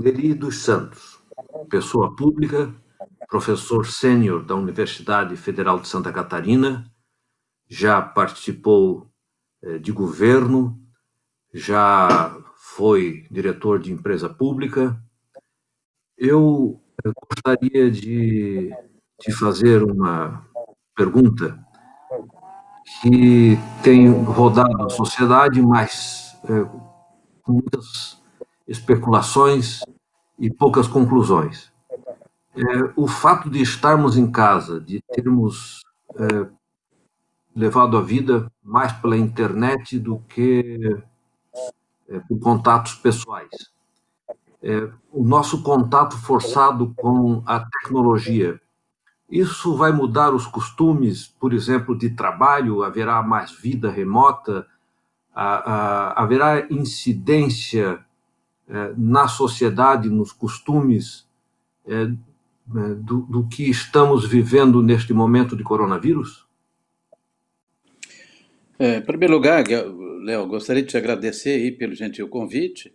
Neri dos Santos, pessoa pública, professor sênior da Universidade Federal de Santa Catarina, já participou de governo, já foi diretor de empresa pública. Eu gostaria de te fazer uma pergunta que tem rodado a sociedade, mas com muitas especulações e poucas conclusões. O fato de estarmos em casa, de termos levado a vida mais pela internet do que por contatos pessoais. O nosso contato forçado com a tecnologia, isso vai mudar os costumes, por exemplo, de trabalho? Haverá mais vida remota? Haverá incidência na sociedade, nos costumes do que estamos vivendo neste momento de coronavírus? Em primeiro lugar, Léo, gostaria de te agradecer aí pelo gentil convite.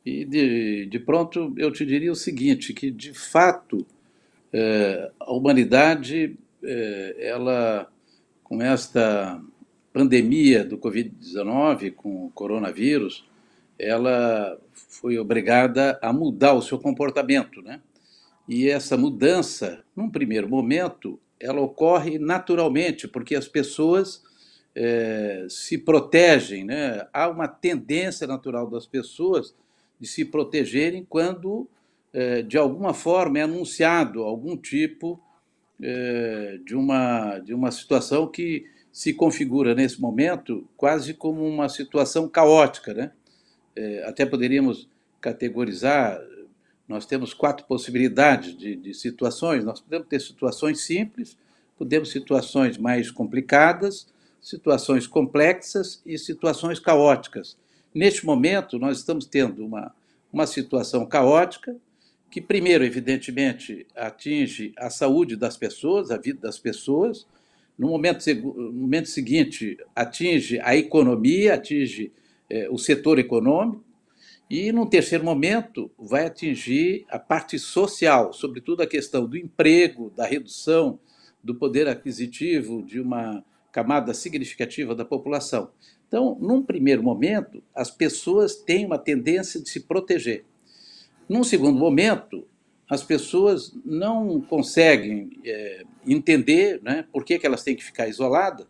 E de pronto eu te diria o seguinte, que de fato a humanidade, ela, com esta pandemia do Covid-19, com o coronavírus, ela foi obrigada a mudar o seu comportamento, né? E essa mudança, num primeiro momento, ela ocorre naturalmente, porque as pessoas se protegem, né? Há uma tendência natural das pessoas de se protegerem quando, de alguma forma, é anunciado algum tipo de uma situação que se configura nesse momento quase como uma situação caótica, né? Até poderíamos categorizar, nós temos quatro possibilidades de situações. Nós podemos ter situações simples, podemos ter situações mais complicadas, situações complexas e situações caóticas. Neste momento, nós estamos tendo uma situação caótica, que primeiro, evidentemente, atinge a saúde das pessoas, a vida das pessoas, no momento seguinte, atinge a economia, atinge o setor econômico, e, num terceiro momento, vai atingir a parte social, sobretudo a questão do emprego, da redução do poder aquisitivo de uma camada significativa da população. Então, num primeiro momento, as pessoas têm uma tendência de se proteger. Num segundo momento, as pessoas não conseguem entender, né, por que elas têm que ficar isoladas,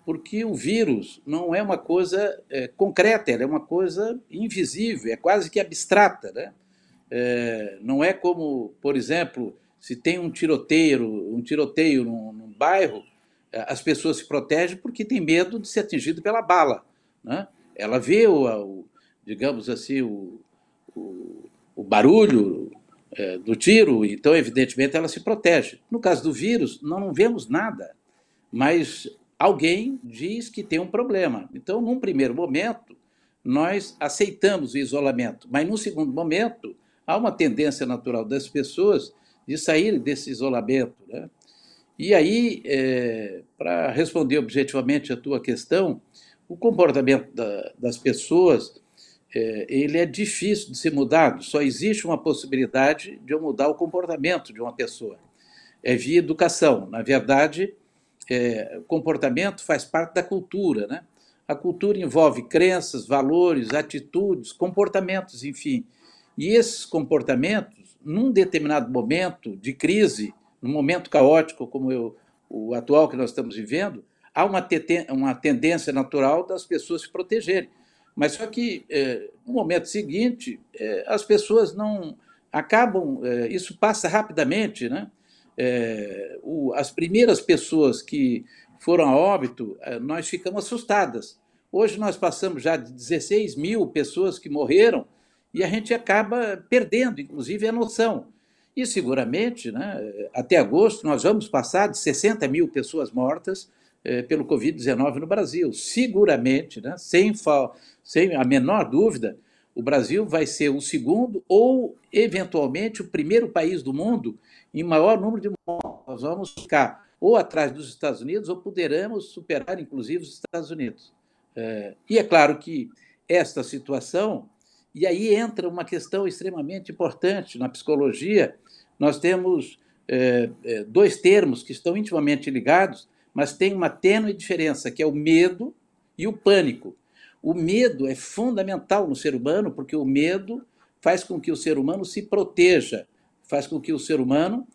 porque o vírus não é uma coisa concreta, ela é uma coisa invisível, é quase que abstrata, né? Não é como, por exemplo, se tem um tiroteio num bairro, as pessoas se protegem porque têm medo de ser atingido pela bala, né? Ela vê digamos assim, o barulho do tiro, então, evidentemente, ela se protege. No caso do vírus, nós não vemos nada, mas alguém diz que tem um problema. Então, num primeiro momento, nós aceitamos o isolamento, mas num segundo momento, há uma tendência natural das pessoas de sair desse isolamento, né? E aí, para responder objetivamente a tua questão, o comportamento das pessoas ele é difícil de ser mudado, só existe uma possibilidade de eu mudar o comportamento de uma pessoa. É via educação. Na verdade, comportamento faz parte da cultura, né? A cultura envolve crenças, valores, atitudes, comportamentos, enfim. E esses comportamentos, num determinado momento de crise, num momento caótico como o atual que nós estamos vivendo, há uma tendência natural das pessoas se protegerem. Mas só que, no momento seguinte, as pessoas não acabam, isso passa rapidamente, né? As primeiras pessoas que foram a óbito, nós ficamos assustadas. Hoje nós passamos já de 16 mil pessoas que morreram e a gente acaba perdendo, inclusive, a noção. E seguramente, né, até agosto, nós vamos passar de 60 mil pessoas mortas pelo Covid-19 no Brasil. Seguramente, né, sem a menor dúvida, o Brasil vai ser o segundo ou, eventualmente, o primeiro país do mundo em maior número de mortes. Nós vamos ficar ou atrás dos Estados Unidos ou poderemos superar, inclusive, os Estados Unidos. E é claro que esta situação E aí entra uma questão extremamente importante. Na psicologia, nós temos dois termos que estão intimamente ligados, mas tem uma tênue diferença, que é o medo e o pânico. O medo é fundamental no ser humano, porque o medo faz com que o ser humano se proteja, faz com que o ser humano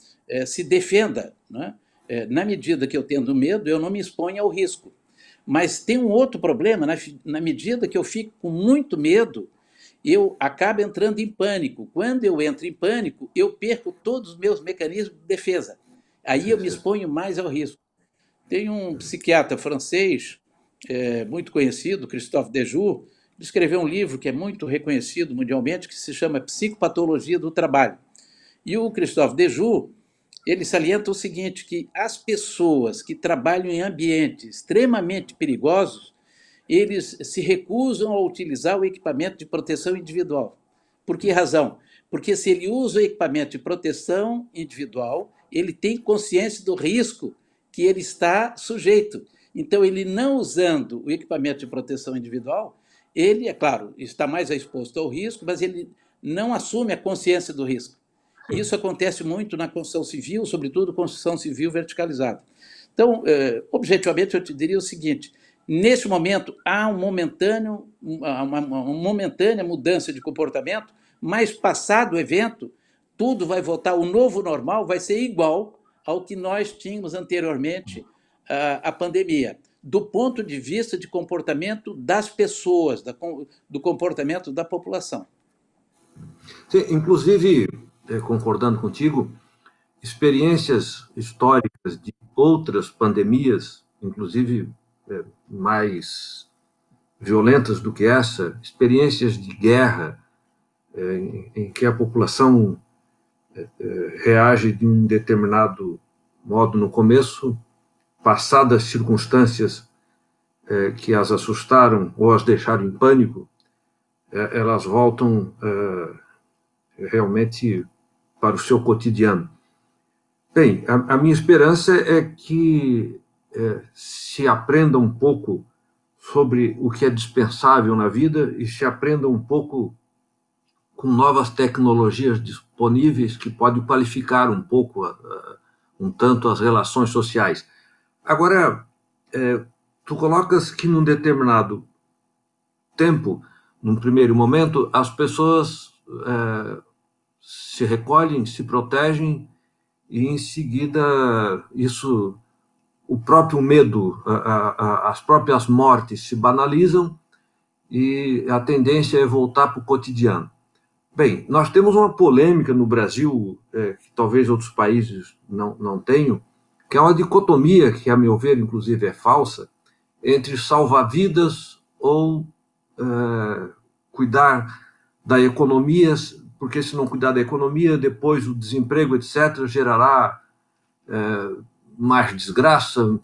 se defenda, né? Na medida que eu tendo medo, eu não me exponho ao risco. Mas tem um outro problema, na medida que eu fico com muito medo, eu acabo entrando em pânico. Quando eu entro em pânico, eu perco todos os meus mecanismos de defesa. Aí eu me exponho mais ao risco. Tem um psiquiatra francês muito conhecido, Christophe Dejoux, ele escreveu um livro que é muito reconhecido mundialmente, que se chama Psicopatologia do Trabalho. E o Christophe Dejoux, ele salienta o seguinte, que as pessoas que trabalham em ambientes extremamente perigosos, eles se recusam a utilizar o equipamento de proteção individual. Por que razão? Porque se ele usa o equipamento de proteção individual, ele tem consciência do risco que ele está sujeito. Então, ele não usando o equipamento de proteção individual, ele, é claro, está mais exposto ao risco, mas ele não assume a consciência do risco. Isso acontece muito na construção civil, sobretudo construção civil verticalizada. Então, objetivamente, eu te diria o seguinte: neste momento, há uma momentânea mudança de comportamento, mas passado o evento, tudo vai voltar, o novo normal vai ser igual ao que nós tínhamos anteriormente à pandemia, do ponto de vista de comportamento das pessoas, do comportamento da população. Sim, inclusive, concordando contigo, experiências históricas de outras pandemias, inclusive mais violentas do que essa, experiências de guerra, em que a população reage de um determinado modo no começo, passadas circunstâncias que as assustaram ou as deixaram em pânico, elas voltam realmente para o seu cotidiano. Bem, a minha esperança é que se aprenda um pouco sobre o que é dispensável na vida e se aprenda um pouco com novas tecnologias disponíveis que podem qualificar um pouco, um tanto, as relações sociais. Agora, tu colocas que num determinado tempo, num primeiro momento, as pessoas se recolhem, se protegem e, em seguida, o próprio medo, as próprias mortes se banalizam e a tendência é voltar para o cotidiano. Bem, nós temos uma polêmica no Brasil, que talvez outros países não tenham, que é uma dicotomia, que, a meu ver, inclusive, é falsa, entre salvar vidas ou cuidar da economia, porque se não cuidar da economia, depois o desemprego, etc., gerará mais desgraça,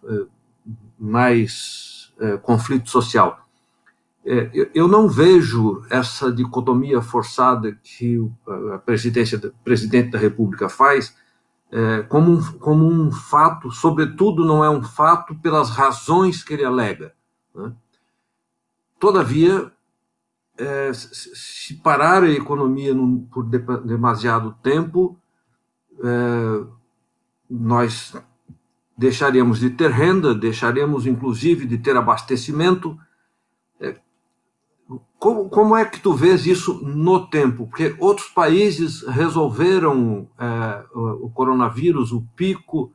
mais conflito social. Eu não vejo essa dicotomia forçada que a presidente da República faz como um fato, sobretudo não é um fato pelas razões que ele alega, né? Todavia, se parar a economia por demasiado tempo, nós deixaremos de ter renda, deixaremos inclusive de ter abastecimento. Como é que tu vês isso no tempo? Porque outros países resolveram o coronavírus, o pico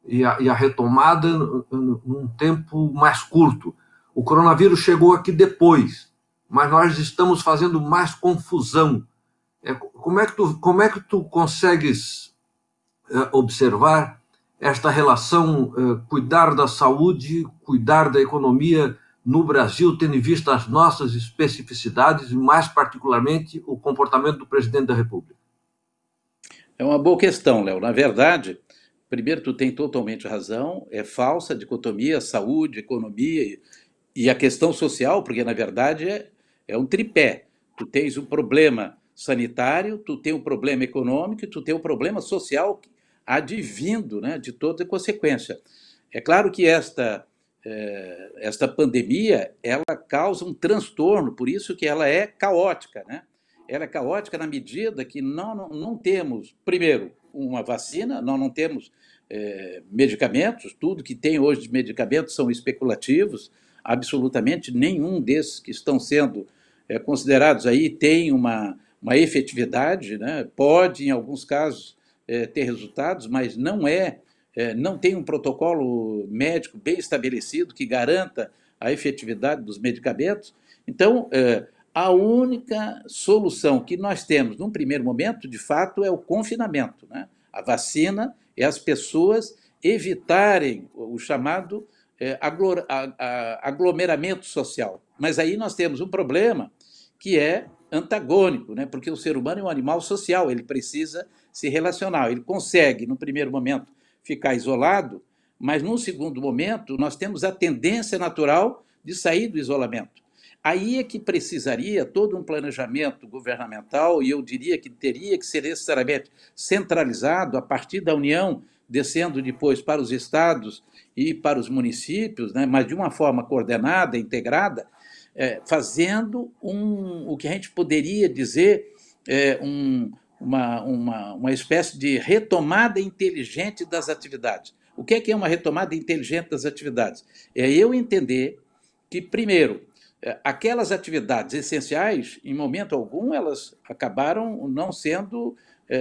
e a retomada num tempo mais curto. O coronavírus chegou aqui depois, mas nós estamos fazendo mais confusão. Como é que tu consegues observar esta relação, cuidar da saúde, cuidar da economia no Brasil, tendo em vista as nossas especificidades e, mais particularmente, o comportamento do presidente da República? É uma boa questão, Léo. Na verdade, primeiro, tu tem totalmente razão, é falsa a dicotomia, saúde, economia e a questão social, porque, na verdade, é um tripé. Tu tens um problema sanitário, tu tem um problema econômico e tu tem um problema social advindo, né, de toda consequência. É claro que esta esta pandemia, ela causa um transtorno, por isso que ela é caótica, né? Ela é caótica na medida que não temos, primeiro, uma vacina, nós não temos medicamentos, tudo que tem hoje de medicamentos são especulativos, absolutamente nenhum desses que estão sendo considerados aí tem uma efetividade, né? Pode, em alguns casos, ter resultados, mas não tem um protocolo médico bem estabelecido que garanta a efetividade dos medicamentos. Então, a única solução que nós temos, num primeiro momento, de fato, é o confinamento, né? A vacina é as pessoas evitarem o chamado aglomeramento social. Mas aí nós temos um problema que é antagônico, né? Porque o ser humano é um animal social, ele precisa se relacionar. Ele consegue, no primeiro momento, ficar isolado, mas num segundo momento nós temos a tendência natural de sair do isolamento. Aí é que precisaria todo um planejamento governamental, e eu diria que teria que ser necessariamente centralizado a partir da União, descendo depois para os estados e para os municípios, né, mas de uma forma coordenada, integrada, fazendo o que a gente poderia dizer uma espécie de retomada inteligente das atividades. O que é uma retomada inteligente das atividades? É eu entender que, primeiro, aquelas atividades essenciais, em momento algum, elas acabaram não sendo,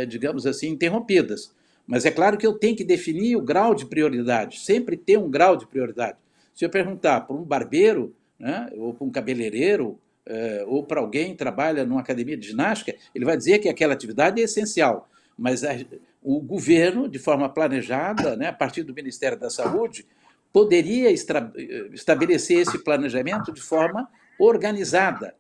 digamos assim, interrompidas. Mas é claro que eu tenho que definir o grau de prioridade, sempre ter um grau de prioridade. Se eu perguntar para um barbeiro, né, ou para um cabeleireiro, ou para alguém que trabalha numa academia de ginástica, ele vai dizer que aquela atividade é essencial. Mas o governo, de forma planejada, né, a partir do Ministério da Saúde, poderia estabelecer esse planejamento de forma organizada.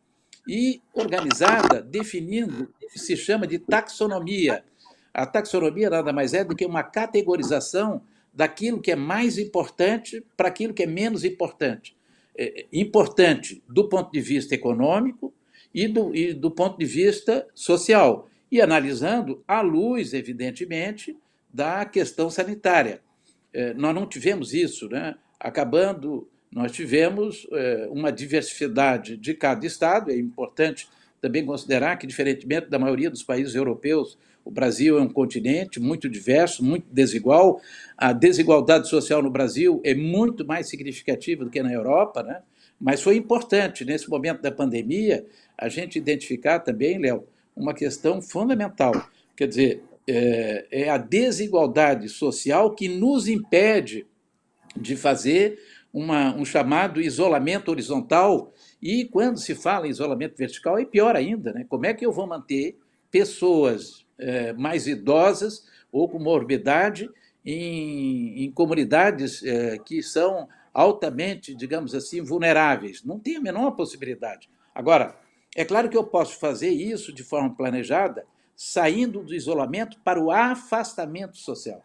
E organizada definindo o que se chama de taxonomia. A taxonomia nada mais é do que uma categorização daquilo que é mais importante para aquilo que é menos importante. Importante do ponto de vista econômico e do ponto de vista social, e analisando à luz, evidentemente, da questão sanitária. Nós não tivemos isso, né? Acabando, nós tivemos uma diversidade de cada estado. É importante também considerar que, diferentemente da maioria dos países europeus, o Brasil é um continente muito diverso, muito desigual. A desigualdade social no Brasil é muito mais significativa do que na Europa, né? Mas foi importante, nesse momento da pandemia, a gente identificar também, Léo, uma questão fundamental. Quer dizer, é a desigualdade social que nos impede de fazer um chamado isolamento horizontal. E quando se fala em isolamento vertical, é pior ainda, né? Como é que eu vou manter pessoas mais idosas ou com morbidade em comunidades que são altamente, digamos assim, vulneráveis? Não tem a menor possibilidade. Agora, é claro que eu posso fazer isso de forma planejada, saindo do isolamento para o afastamento social.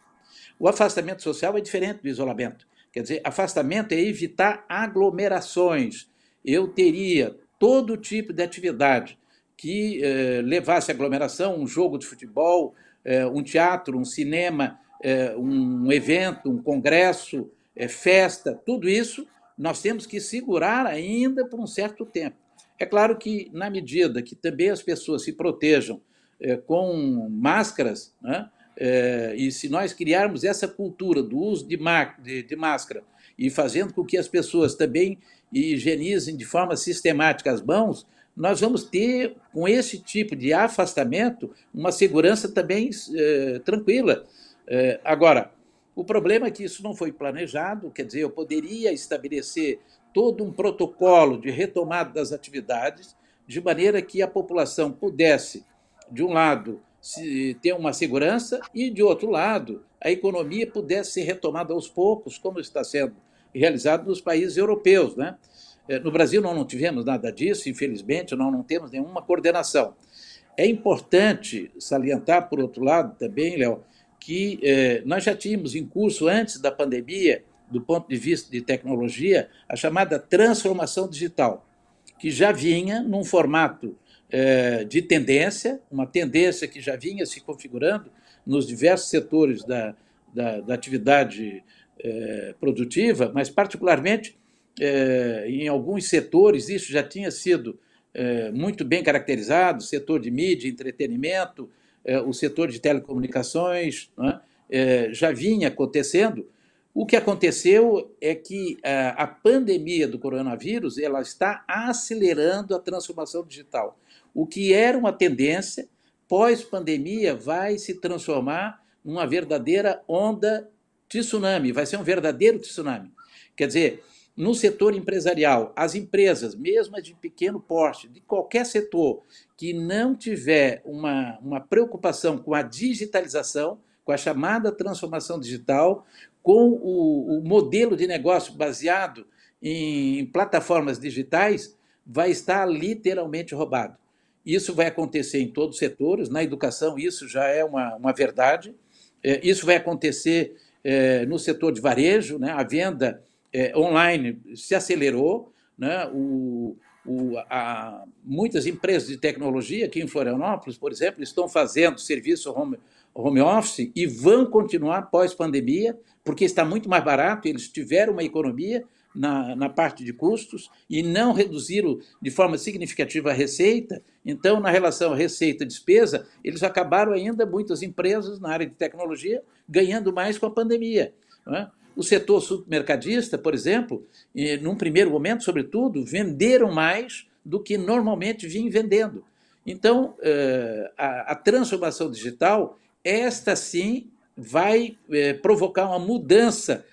O afastamento social é diferente do isolamento. Quer dizer, afastamento é evitar aglomerações. Eu teria todo tipo de atividade que levasse à aglomeração, um jogo de futebol, um teatro, um cinema, um evento, um congresso, festa, tudo isso nós temos que segurar ainda por um certo tempo. É claro que, na medida que também as pessoas se protejam com máscaras, né? E se nós criarmos essa cultura do uso de máscara e fazendo com que as pessoas também higienizem de forma sistemática as mãos, nós vamos ter, com esse tipo de afastamento, uma segurança também tranquila. Agora, o problema é que isso não foi planejado, quer dizer, eu poderia estabelecer todo um protocolo de retomada das atividades, de maneira que a população pudesse, de um lado, ter uma segurança e, de outro lado, a economia pudesse ser retomada aos poucos, como está sendo realizado nos países europeus, né? No Brasil nós não tivemos nada disso, infelizmente, nós não temos nenhuma coordenação. É importante salientar, por outro lado, também, Léo, que nós já tínhamos em curso, antes da pandemia, do ponto de vista de tecnologia, a chamada transformação digital, que já vinha num formato de tendência, uma tendência que já vinha se configurando nos diversos setores da atividade produtiva, mas particularmente em alguns setores isso já tinha sido muito bem caracterizado, o setor de mídia, entretenimento, o setor de telecomunicações, né, já vinha acontecendo. O que aconteceu é que a pandemia do coronavírus ela está acelerando a transformação digital. O que era uma tendência, pós-pandemia, vai se transformar numa verdadeira onda tsunami, vai ser um verdadeiro tsunami. Quer dizer, no setor empresarial, as empresas, mesmo as de pequeno porte, de qualquer setor, que não tiver uma preocupação com a digitalização, com a chamada transformação digital, com o modelo de negócio baseado em plataformas digitais, vai estar literalmente roubado. Isso vai acontecer em todos os setores, na educação isso já é uma verdade, isso vai acontecer no setor de varejo, né? A venda online se acelerou, né? Muitas empresas de tecnologia aqui em Florianópolis, por exemplo, estão fazendo serviço home office e vão continuar pós-pandemia, porque está muito mais barato, eles tiveram uma economia na parte de custos e não reduziram de forma significativa a receita. Então, na relação receita-despesa, eles acabaram ainda, muitas empresas na área de tecnologia, ganhando mais com a pandemia, não é? O setor supermercadista, por exemplo, num primeiro momento, sobretudo, venderam mais do que normalmente vinham vendendo. Então, a transformação digital, esta sim, vai provocar uma mudança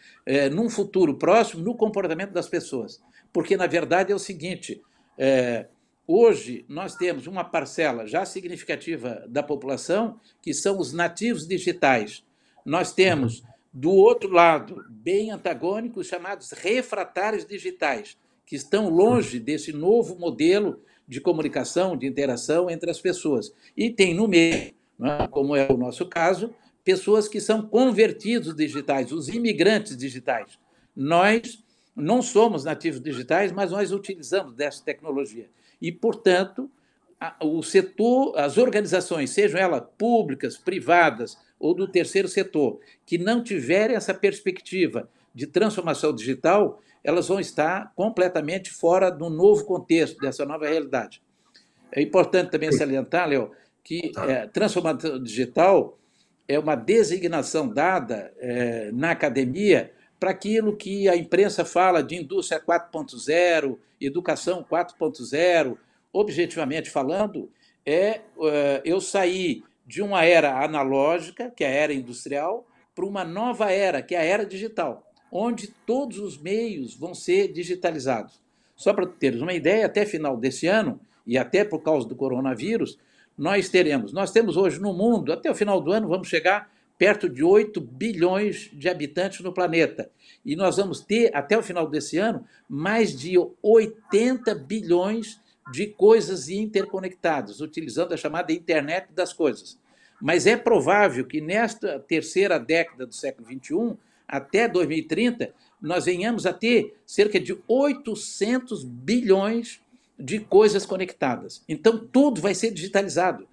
num futuro próximo no comportamento das pessoas. Porque, na verdade, é o seguinte, hoje nós temos uma parcela já significativa da população que são os nativos digitais. Nós temos, do outro lado, bem antagônicos, chamados refratários digitais, que estão longe desse novo modelo de comunicação, de interação entre as pessoas. E tem no meio, né, como é o nosso caso, pessoas que são convertidos digitais, os imigrantes digitais. Nós não somos nativos digitais, mas nós utilizamos dessa tecnologia. E, portanto, o setor, as organizações, sejam elas públicas, privadas ou do terceiro setor, que não tiverem essa perspectiva de transformação digital, elas vão estar completamente fora do novo contexto, dessa nova realidade. É importante também salientar, Léo, que transformação digital é uma designação dada na academia para aquilo que a imprensa fala de indústria 4.0, educação 4.0, objetivamente falando, eu sair de uma era analógica, que é a era industrial, para uma nova era, que é a era digital, onde todos os meios vão ser digitalizados. Só para teres uma ideia, até final desse ano, e até por causa do coronavírus, nós temos hoje no mundo, até o final do ano, vamos chegar perto de 8 bilhões de habitantes no planeta. E nós vamos ter, até o final desse ano, mais de 80 bilhões de coisas interconectadas, utilizando a chamada internet das coisas. Mas é provável que nesta terceira década do século XXI, até 2030, nós venhamos a ter cerca de 800 bilhões de coisas conectadas. Então, tudo vai ser digitalizado.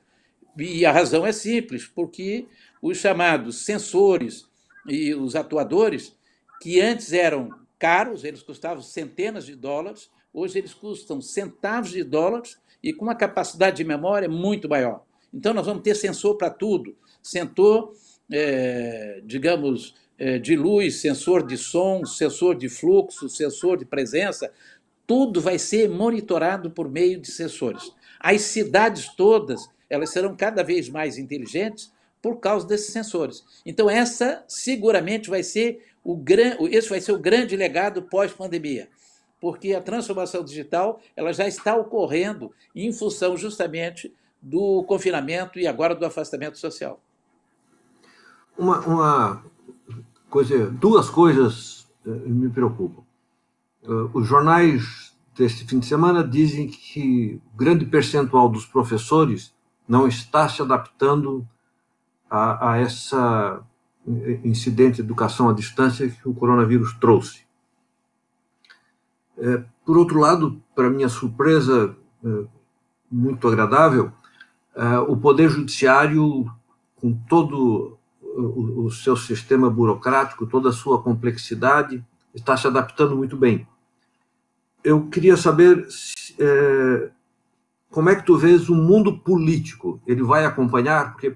E a razão é simples, porque os chamados sensores e os atuadores, que antes eram caros, eles custavam centenas de dólares, hoje eles custam centavos de dólares e com uma capacidade de memória muito maior. Então, nós vamos ter sensor para tudo. Sensor, digamos, de luz, sensor de som, sensor de fluxo, sensor de presença, tudo vai ser monitorado por meio de sensores. As cidades todas, elas serão cada vez mais inteligentes por causa desses sensores. Então, seguramente vai ser esse vai ser o grande legado pós-pandemia, porque a transformação digital ela já está ocorrendo em função justamente do confinamento e agora do afastamento social. Duas coisas me preocupam. Os jornais deste fim de semana dizem que o grande percentual dos professores não está se adaptando a essa incidente de educação à distância que o coronavírus trouxe. Por outro lado, para minha surpresa muito agradável, o Poder Judiciário, com todo o seu sistema burocrático, toda a sua complexidade, está se adaptando muito bem. Eu queria saber como é que tu vês o mundo político. Ele vai acompanhar? Porque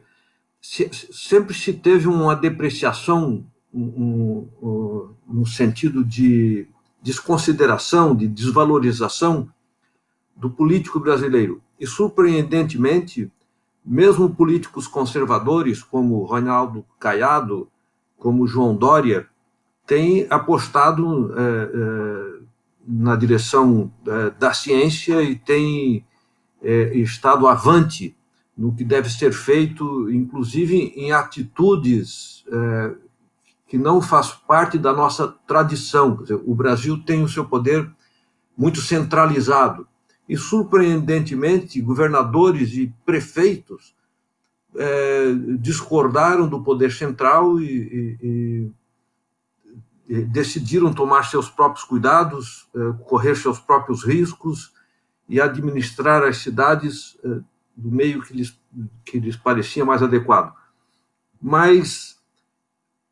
sempre se teve uma depreciação no sentido de desconsideração, de desvalorização do político brasileiro. E, surpreendentemente, mesmo políticos conservadores, como Ronaldo Caiado, como João Dória, têm apostado na direção da ciência e têm estado avante no que deve ser feito, inclusive em atitudes que não faz parte da nossa tradição. Quer dizer, o Brasil tem o seu poder muito centralizado e, surpreendentemente, governadores e prefeitos discordaram do poder central e decidiram tomar seus próprios cuidados, correr seus próprios riscos e administrar as cidades do meio que lhes parecia mais adequado. Mas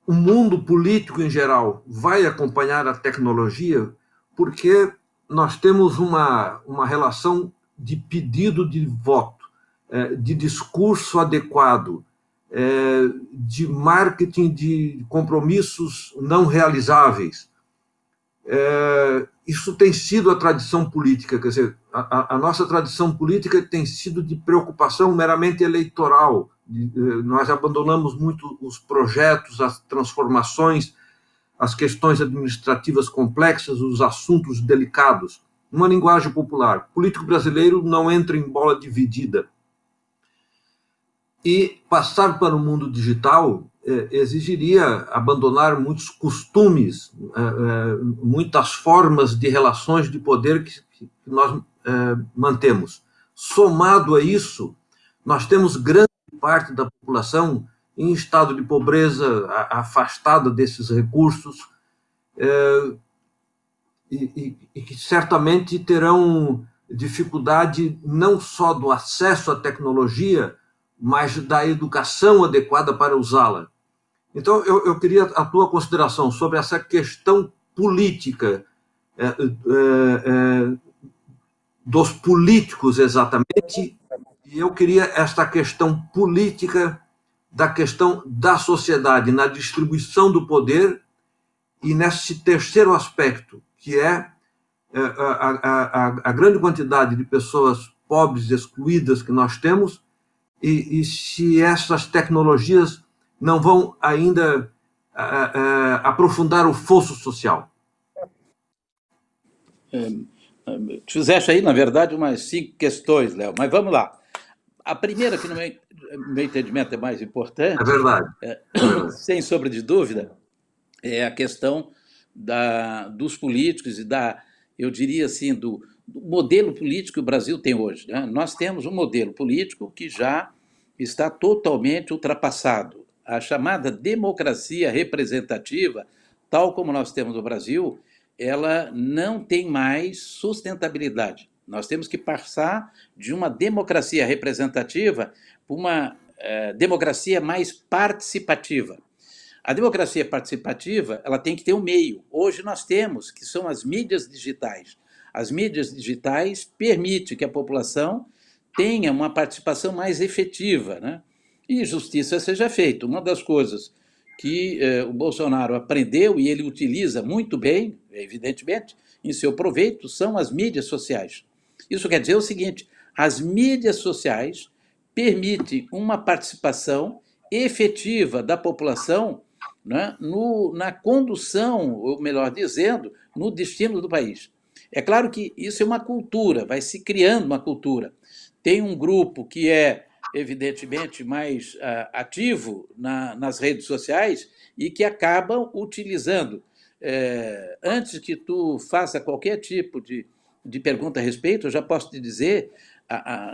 o mundo político em geral vai acompanhar a tecnologia porque nós temos uma relação de pedido de voto, de discurso adequado, de marketing de compromissos não realizáveis. Isso tem sido a tradição política, quer dizer, a nossa tradição política tem sido de preocupação meramente eleitoral. Nós abandonamos muito os projetos, as transformações, as questões administrativas complexas, os assuntos delicados. Uma linguagem popular. O político brasileiro não entra em bola dividida. E passar para o mundo digital exigiria abandonar muitos costumes, muitas formas de relações de poder que nós mantemos. Somado a isso, nós temos grande parte da população em estado de pobreza, afastada desses recursos, e que certamente terão dificuldade não só do acesso à tecnologia, mas da educação adequada para usá-la. Então, eu queria a tua consideração sobre essa questão política, dos políticos exatamente, e eu queria esta questão política da questão da sociedade, na distribuição do poder e nesse terceiro aspecto, que é a grande quantidade de pessoas pobres, excluídas que nós temos, e se essas tecnologias não vão ainda aprofundar o fosso social. Fizeste aí, na verdade, umas 5 questões, Léo, mas vamos lá. A primeira, que no meu entendimento é mais importante, É verdade. Sem sombra de dúvida, é a questão dos políticos e eu diria assim, do modelo político que o Brasil tem hoje, né? Nós temos um modelo político que já está totalmente ultrapassado. A chamada democracia representativa, tal como nós temos no Brasil, ela não tem mais sustentabilidade. Nós temos que passar de uma democracia representativa para uma democracia mais participativa. A democracia participativa, ela tem que ter um meio. Hoje nós temos, que são as mídias digitais. As mídias digitais permitem que a população tenha uma participação mais efetiva, né? E justiça seja feita. Uma das coisas que o Bolsonaro aprendeu e ele utiliza muito bem, evidentemente, em seu proveito, são as mídias sociais. Isso quer dizer o seguinte: as mídias sociais permitem uma participação efetiva da população, né, na condução, ou melhor dizendo, no destino do país. É claro que isso é uma cultura, vai se criando uma cultura. Tem um grupo que é, evidentemente, mais ativo nas redes sociais e que acabam utilizando. Antes que tu faça qualquer tipo de pergunta a respeito, eu já posso te dizer,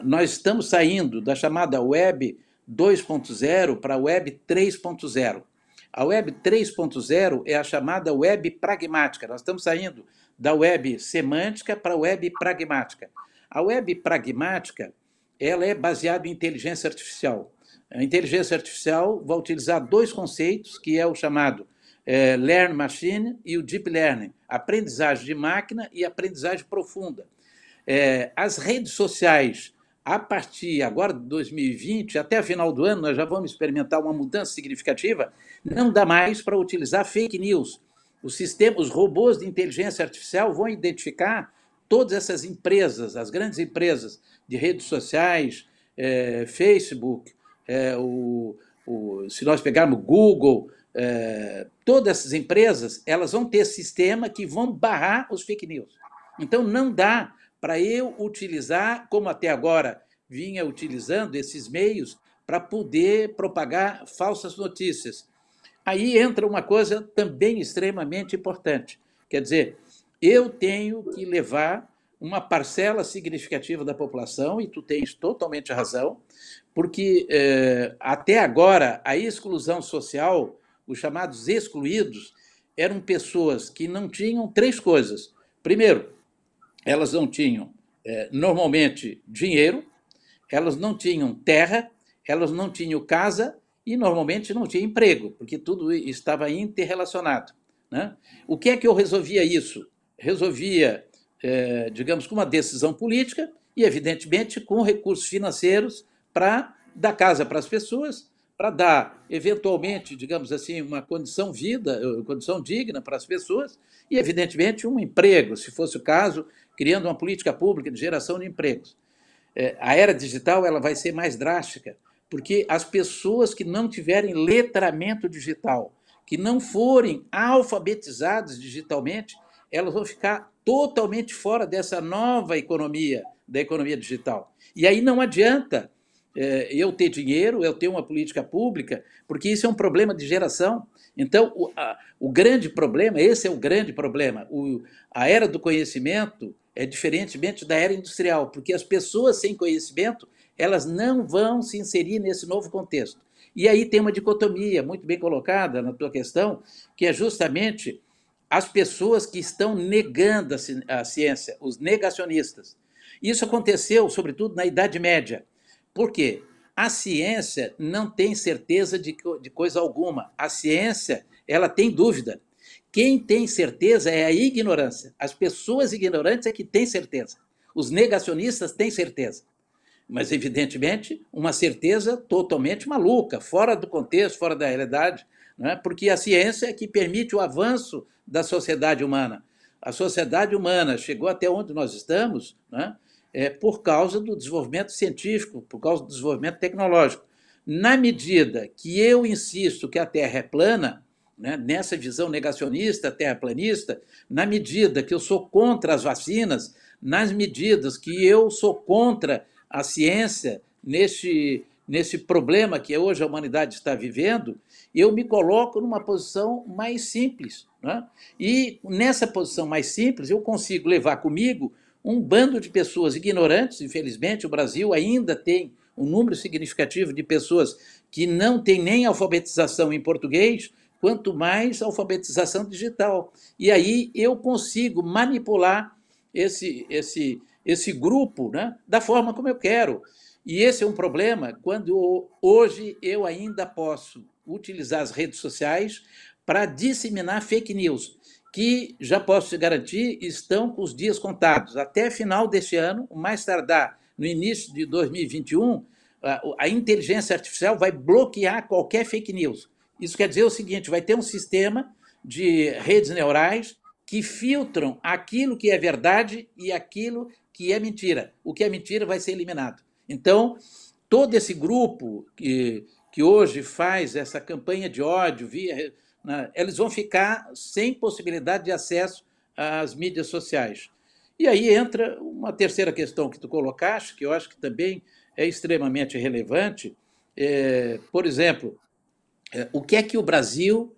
nós estamos saindo da chamada Web 2.0 para a Web 3.0. A Web 3.0 é a chamada Web pragmática. Nós estamos saindo da Web semântica para a Web pragmática. A Web pragmática, ela é baseada em inteligência artificial. A inteligência artificial vai utilizar dois conceitos, que é o chamado Learn Machine e o Deep Learning, aprendizagem de máquina e aprendizagem profunda. As redes sociais, a partir agora de 2020, até a final do ano, nós já vamos experimentar uma mudança significativa, não dá mais para utilizar fake news. Os robôs de inteligência artificial vão identificar todas essas empresas, as grandes empresas de redes sociais, Facebook, se nós pegarmos Google, todas essas empresas, elas vão ter sistema que vão barrar os fake news. Então, não dá para eu utilizar, como até agora vinha utilizando esses meios, para poder propagar falsas notícias. Aí entra uma coisa também extremamente importante. Quer dizer, eu tenho que levar uma parcela significativa da população, e tu tens totalmente razão, porque até agora a exclusão social, os chamados excluídos, eram pessoas que não tinham três coisas. Primeiro, elas não tinham, normalmente, dinheiro, elas não tinham terra, elas não tinham casa e, normalmente, não tinham emprego, porque tudo estava interrelacionado, né? O que é que eu resolvia isso? Resolvia, digamos, com uma decisão política e, evidentemente, com recursos financeiros para dar casa para as pessoas, para dar, eventualmente, digamos assim, uma condição digna para as pessoas e, evidentemente, um emprego, se fosse o caso, criando uma política pública de geração de empregos. A era digital ela vai ser mais drástica, porque as pessoas que não tiverem letramento digital, que não forem alfabetizadas digitalmente, elas vão ficar totalmente fora dessa nova economia, da economia digital. E aí não adianta eu ter dinheiro, eu ter uma política pública, porque isso é um problema de geração. Então, o grande problema, esse é o grande problema, a era do conhecimento é diferentemente da era industrial, porque as pessoas sem conhecimento, elas não vão se inserir nesse novo contexto. E aí tem uma dicotomia muito bem colocada na tua questão, que é justamente as pessoas que estão negando a ciência, os negacionistas. Isso aconteceu, sobretudo, na Idade Média. Por quê? A ciência não tem certeza de coisa alguma. A ciência, ela tem dúvida. Quem tem certeza é a ignorância. As pessoas ignorantes é que têm certeza. Os negacionistas têm certeza. Mas, evidentemente, uma certeza totalmente maluca, fora do contexto, fora da realidade, né? Porque a ciência é que permite o avanço da sociedade humana. A sociedade humana chegou até onde nós estamos, né? Por causa do desenvolvimento científico, por causa do desenvolvimento tecnológico. Na medida que eu insisto que a Terra é plana, né, nessa visão negacionista, terraplanista, na medida que eu sou contra as vacinas, nas medidas que eu sou contra a ciência nesse problema que hoje a humanidade está vivendo, eu me coloco numa posição mais simples, né? E nessa posição mais simples eu consigo levar comigo um bando de pessoas ignorantes. Infelizmente, o Brasil ainda tem um número significativo de pessoas que não tem nem alfabetização em português, quanto mais alfabetização digital. E aí eu consigo manipular esse grupo, né, da forma como eu quero. E esse é um problema quando hoje eu ainda posso utilizar as redes sociais para disseminar fake news, que, já posso te garantir, estão com os dias contados. Até final deste ano, o mais tardar no início de 2021, a inteligência artificial vai bloquear qualquer fake news. Isso quer dizer o seguinte: vai ter um sistema de redes neurais que filtram aquilo que é verdade e aquilo que é mentira. O que é mentira vai ser eliminado. Então, todo esse grupo que hoje faz essa campanha de ódio, eles vão ficar sem possibilidade de acesso às mídias sociais. E aí entra uma terceira questão que tu colocaste, que eu acho que também é extremamente relevante. Por exemplo, o que é que o Brasil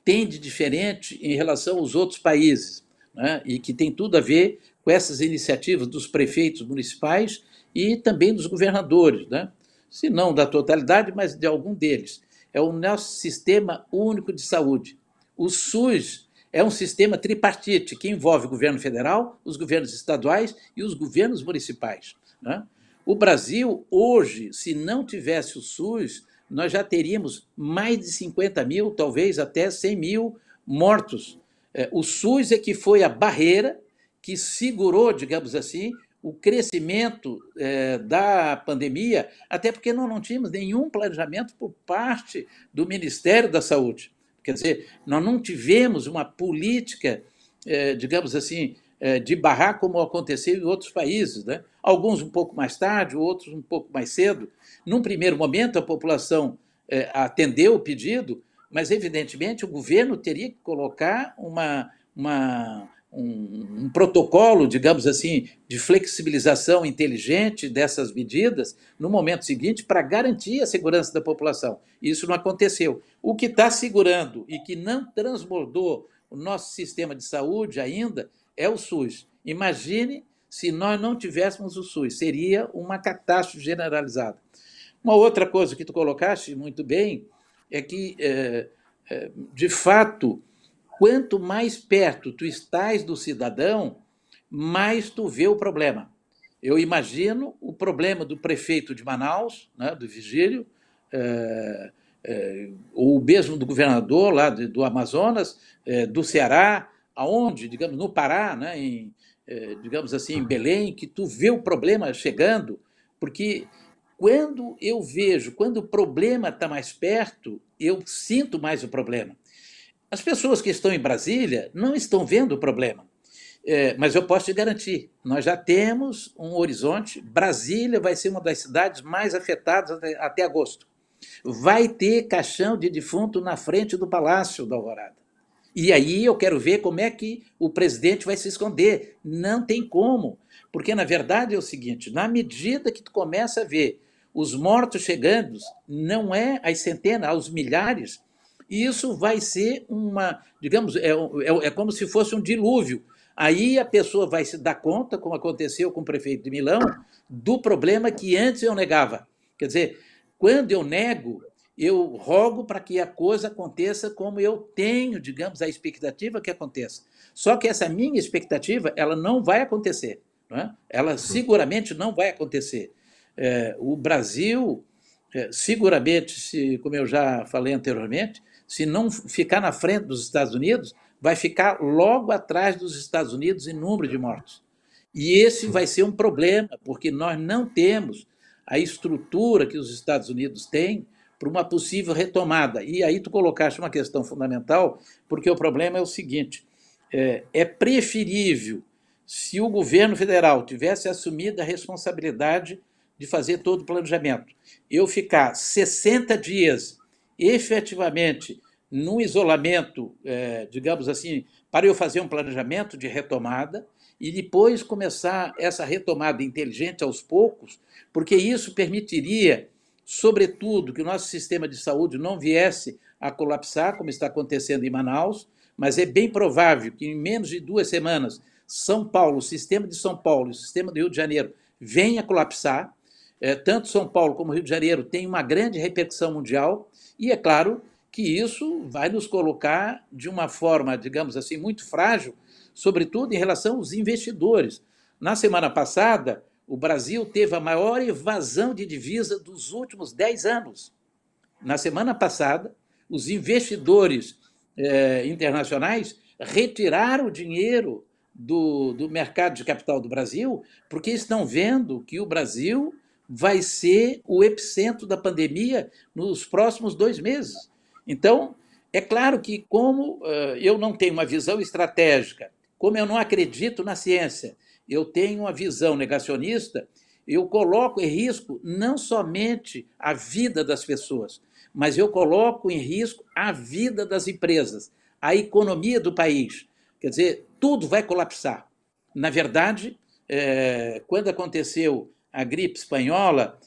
tem de diferente em relação aos outros países, né? E que tem tudo a ver com essas iniciativas dos prefeitos municipais e também dos governadores, né? Se não da totalidade, mas de algum deles. É o nosso sistema único de saúde. O SUS é um sistema tripartite que envolve o governo federal, os governos estaduais e os governos municipais, né? O Brasil, hoje, se não tivesse o SUS, nós já teríamos mais de 50 mil, talvez até 100 mil mortos. O SUS é que foi a barreira que segurou, digamos assim, o crescimento da pandemia, até porque nós não tínhamos nenhum planejamento por parte do Ministério da Saúde. Quer dizer, nós não tivemos uma política, digamos assim, de barrar como aconteceu em outros países, né? Alguns um pouco mais tarde, outros um pouco mais cedo. Num primeiro momento, a população atendeu o pedido, mas, evidentemente, o governo teria que colocar um protocolo, digamos assim, de flexibilização inteligente dessas medidas no momento seguinte para garantir a segurança da população. Isso não aconteceu. O que está segurando e que não transbordou o nosso sistema de saúde ainda é o SUS. Imagine se nós não tivéssemos o SUS, seria uma catástrofe generalizada. Uma outra coisa que tu colocaste muito bem é que, de fato, quanto mais perto tu estás do cidadão, mais tu vê o problema. Eu imagino o problema do prefeito de Manaus, né, do Vigílio, ou mesmo do governador lá do Amazonas, do Ceará, aonde, digamos, no Pará, né, digamos assim, em Belém, que tu vê o problema chegando, porque quando eu vejo, quando o problema está mais perto, eu sinto mais o problema. As pessoas que estão em Brasília não estão vendo o problema, mas eu posso te garantir, nós já temos um horizonte. Brasília vai ser uma das cidades mais afetadas até agosto. Vai ter caixão de defunto na frente do Palácio da Alvorada. E aí eu quero ver como é que o presidente vai se esconder. Não tem como, porque, na verdade, é o seguinte, na medida que tu começa a ver os mortos chegando, não é às centenas, aos milhares, e isso vai ser digamos, é como se fosse um dilúvio. Aí a pessoa vai se dar conta, como aconteceu com o prefeito de Milão, do problema que antes eu negava. Quer dizer, quando eu nego, eu rogo para que a coisa aconteça como eu tenho, digamos, a expectativa que aconteça. Só que essa minha expectativa, ela não vai acontecer. Não é? Ela seguramente não vai acontecer. O Brasil, seguramente, como eu já falei anteriormente, se não ficar na frente dos Estados Unidos, vai ficar logo atrás dos Estados Unidos em número de mortos. E esse vai ser um problema, porque nós não temos a estrutura que os Estados Unidos têm para uma possível retomada. E aí tu colocaste uma questão fundamental, porque o problema é o seguinte, é preferível, se o governo federal tivesse assumido a responsabilidade de fazer todo o planejamento, eu ficar 60 dias efetivamente num isolamento, digamos assim, para eu fazer um planejamento de retomada e depois começar essa retomada inteligente aos poucos, porque isso permitiria, sobretudo, que o nosso sistema de saúde não viesse a colapsar, como está acontecendo em Manaus, mas é bem provável que em menos de 2 semanas São Paulo, o sistema de São Paulo e o sistema do Rio de Janeiro venha a colapsar. Tanto São Paulo como Rio de Janeiro tem uma grande repercussão mundial e é claro que isso vai nos colocar de uma forma, digamos assim, muito frágil, sobretudo em relação aos investidores. Na semana passada, o Brasil teve a maior evasão de divisa dos últimos 10 anos. Na semana passada, os investidores internacionais retiraram o dinheiro do mercado de capital do Brasil porque estão vendo que o Brasil vai ser o epicentro da pandemia nos próximos 2 meses. Então, é claro que como eu não tenho uma visão estratégica, como eu não acredito na ciência, eu tenho uma visão negacionista, eu coloco em risco não somente a vida das pessoas, mas eu coloco em risco a vida das empresas, a economia do país. Quer dizer, tudo vai colapsar. Na verdade, quando aconteceu a gripe espanhola,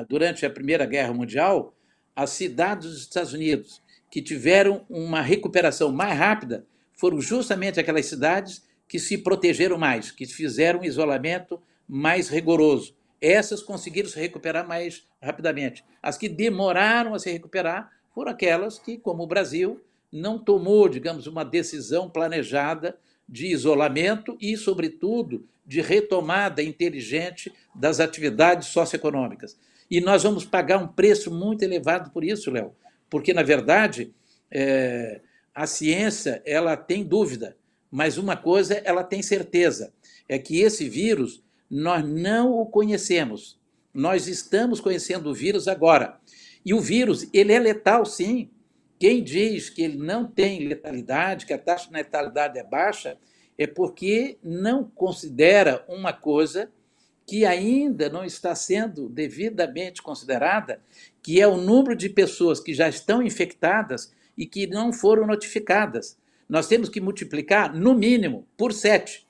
durante a Primeira Guerra Mundial, as cidades dos Estados Unidos que tiveram uma recuperação mais rápida foram justamente aquelas cidades que se protegeram mais, que fizeram um isolamento mais rigoroso. Essas conseguiram se recuperar mais rapidamente. As que demoraram a se recuperar foram aquelas que, como o Brasil, não tomou, digamos, uma decisão planejada de isolamento e, sobretudo, de retomada inteligente das atividades socioeconômicas. E nós vamos pagar um preço muito elevado por isso, Léo, porque, na verdade, a ciência ela tem dúvida, mas uma coisa ela tem certeza, é que esse vírus nós não o conhecemos. Nós estamos conhecendo o vírus agora. E o vírus, ele é letal, sim. Quem diz que ele não tem letalidade, que a taxa de letalidade é baixa, é porque não considera uma coisa que ainda não está sendo devidamente considerada, que é o número de pessoas que já estão infectadas e que não foram notificadas. Nós temos que multiplicar, no mínimo, por 7.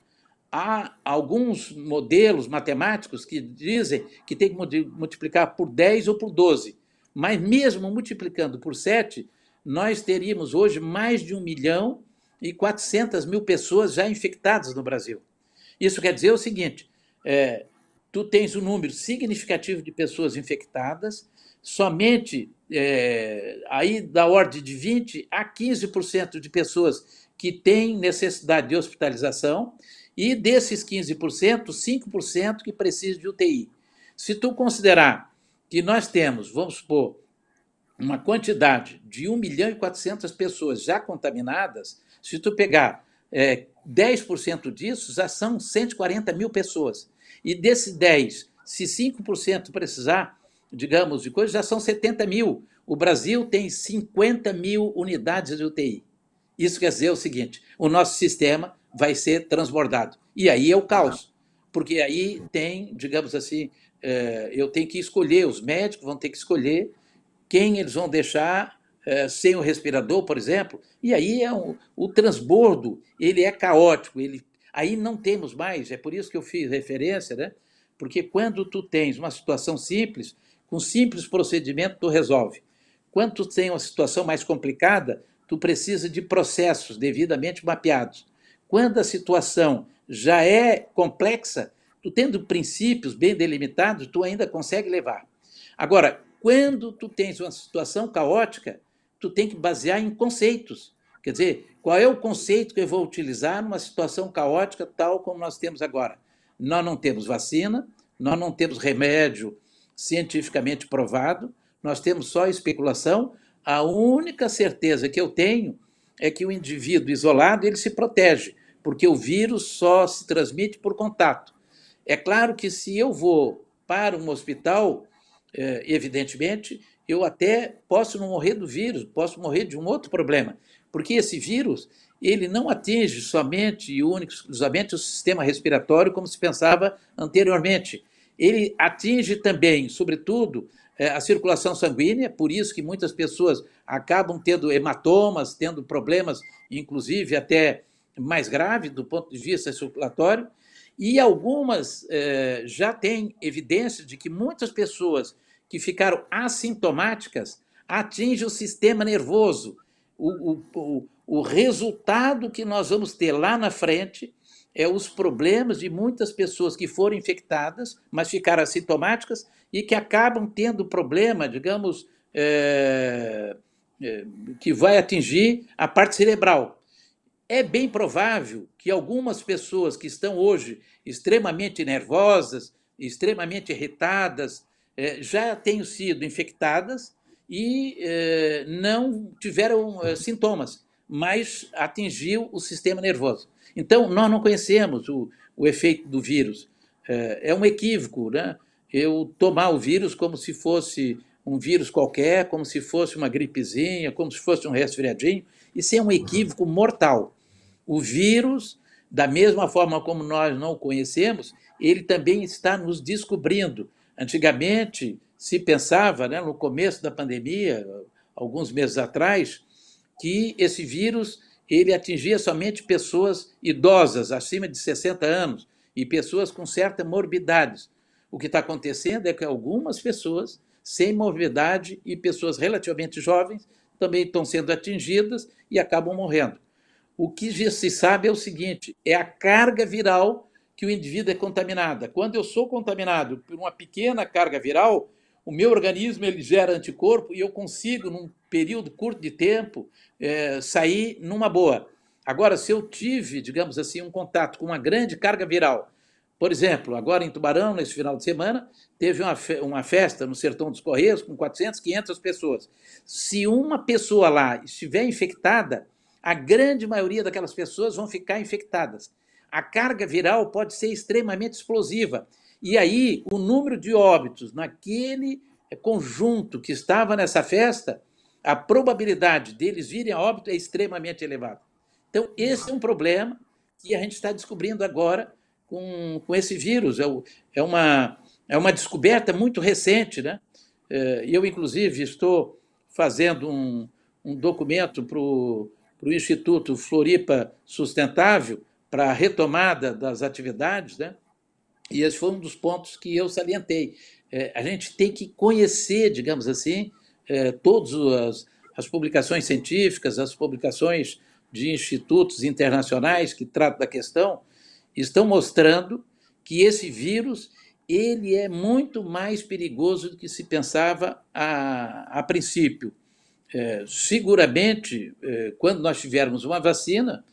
Há alguns modelos matemáticos que dizem que tem que multiplicar por 10 ou por 12. Mas mesmo multiplicando por 7, nós teríamos hoje mais de 1.400.000 pessoas já infectadas no Brasil. Isso quer dizer o seguinte, tu tens um número significativo de pessoas infectadas, somente aí da ordem de 20% a 15% de pessoas que têm necessidade de hospitalização, e desses 15%, 5% que precisam de UTI. Se tu considerar que nós temos, vamos supor, uma quantidade de 1.400.000 pessoas já contaminadas, se tu pegar 10% disso, já são 140.000 pessoas. E desses 10, se 5% precisar, digamos, de coisa, já são 70.000. O Brasil tem 50.000 unidades de UTI. Isso quer dizer o seguinte, o nosso sistema vai ser transbordado. E aí é o caos, porque aí tem, digamos assim, eu tenho que escolher, os médicos vão ter que escolher quem eles vão deixar sem o respirador, por exemplo, e aí o transbordo ele é caótico, aí não temos mais, é por isso que eu fiz referência, né? Porque quando tu tens uma situação simples, com simples procedimento tu resolve. Quando tu tem uma situação mais complicada, tu precisa de processos devidamente mapeados. Quando a situação já é complexa, tu tendo princípios bem delimitados, tu ainda consegue levar. Agora, quando tu tens uma situação caótica, tu tem que basear em conceitos. Quer dizer, qual é o conceito que eu vou utilizar numa situação caótica tal como nós temos agora? Nós não temos vacina, nós não temos remédio cientificamente provado, nós temos só especulação. A única certeza que eu tenho é que o indivíduo isolado ele se protege, porque o vírus só se transmite por contato. É claro que se eu vou para um hospital, evidentemente, eu até posso não morrer do vírus, posso morrer de um outro problema, porque esse vírus ele não atinge somente e único, exclusivamente o sistema respiratório, como se pensava anteriormente. Ele atinge também, sobretudo, a circulação sanguínea, por isso que muitas pessoas acabam tendo hematomas, tendo problemas, inclusive até mais graves do ponto de vista circulatório, e algumas já têm evidência de que muitas pessoas que ficaram assintomáticas atingem o sistema nervoso. O resultado que nós vamos ter lá na frente é os problemas de muitas pessoas que foram infectadas, mas ficaram assintomáticas e que acabam tendo problema, digamos, que vai atingir a parte cerebral. É bem provável que algumas pessoas que estão hoje extremamente nervosas, extremamente irritadas, já tenham sido infectadas e não tiveram sintomas, mas atingiu o sistema nervoso. Então, nós não conhecemos o efeito do vírus. É um equívoco, né? Eu tomar o vírus como se fosse um vírus qualquer, como se fosse uma gripezinha, como se fosse um resfriadinho. Isso é um equívoco mortal. O vírus, da mesma forma como nós não o conhecemos, ele também está nos descobrindo. Antigamente, se pensava, né, no começo da pandemia, alguns meses atrás, que esse vírus ele atingia somente pessoas idosas, acima de 60 anos, e pessoas com certa morbidade. O que está acontecendo é que algumas pessoas sem morbidade e pessoas relativamente jovens também estão sendo atingidas e acabam morrendo. O que já se sabe é o seguinte, é a carga viral que o indivíduo é contaminado. Quando eu sou contaminado por uma pequena carga viral, o meu organismo ele gera anticorpo e eu consigo, num período curto de tempo, sair numa boa. Agora, se eu tive, digamos assim, um contato com uma grande carga viral, Por exemplo, agora em Tubarão, nesse final de semana, teve uma festa no Sertão dos Correios com 400, 500 pessoas. Se uma pessoa lá estiver infectada, a grande maioria daquelas pessoas vão ficar infectadas. A carga viral pode ser extremamente explosiva. E aí, o número de óbitos naquele conjunto que estava nessa festa, a probabilidade deles virem a óbito é extremamente elevada. Então, esse é um problema que a gente está descobrindo agora com esse vírus. É uma descoberta muito recente, né? Eu, inclusive, estou fazendo um documento para o Instituto Floripa Sustentável para a retomada das atividades, né? E esse foi um dos pontos que eu salientei. A gente tem que conhecer, digamos assim, todas as publicações científicas, as publicações de institutos internacionais que tratam da questão, estão mostrando que esse vírus ele é muito mais perigoso do que se pensava a princípio. Seguramente, quando nós tivermos uma vacina,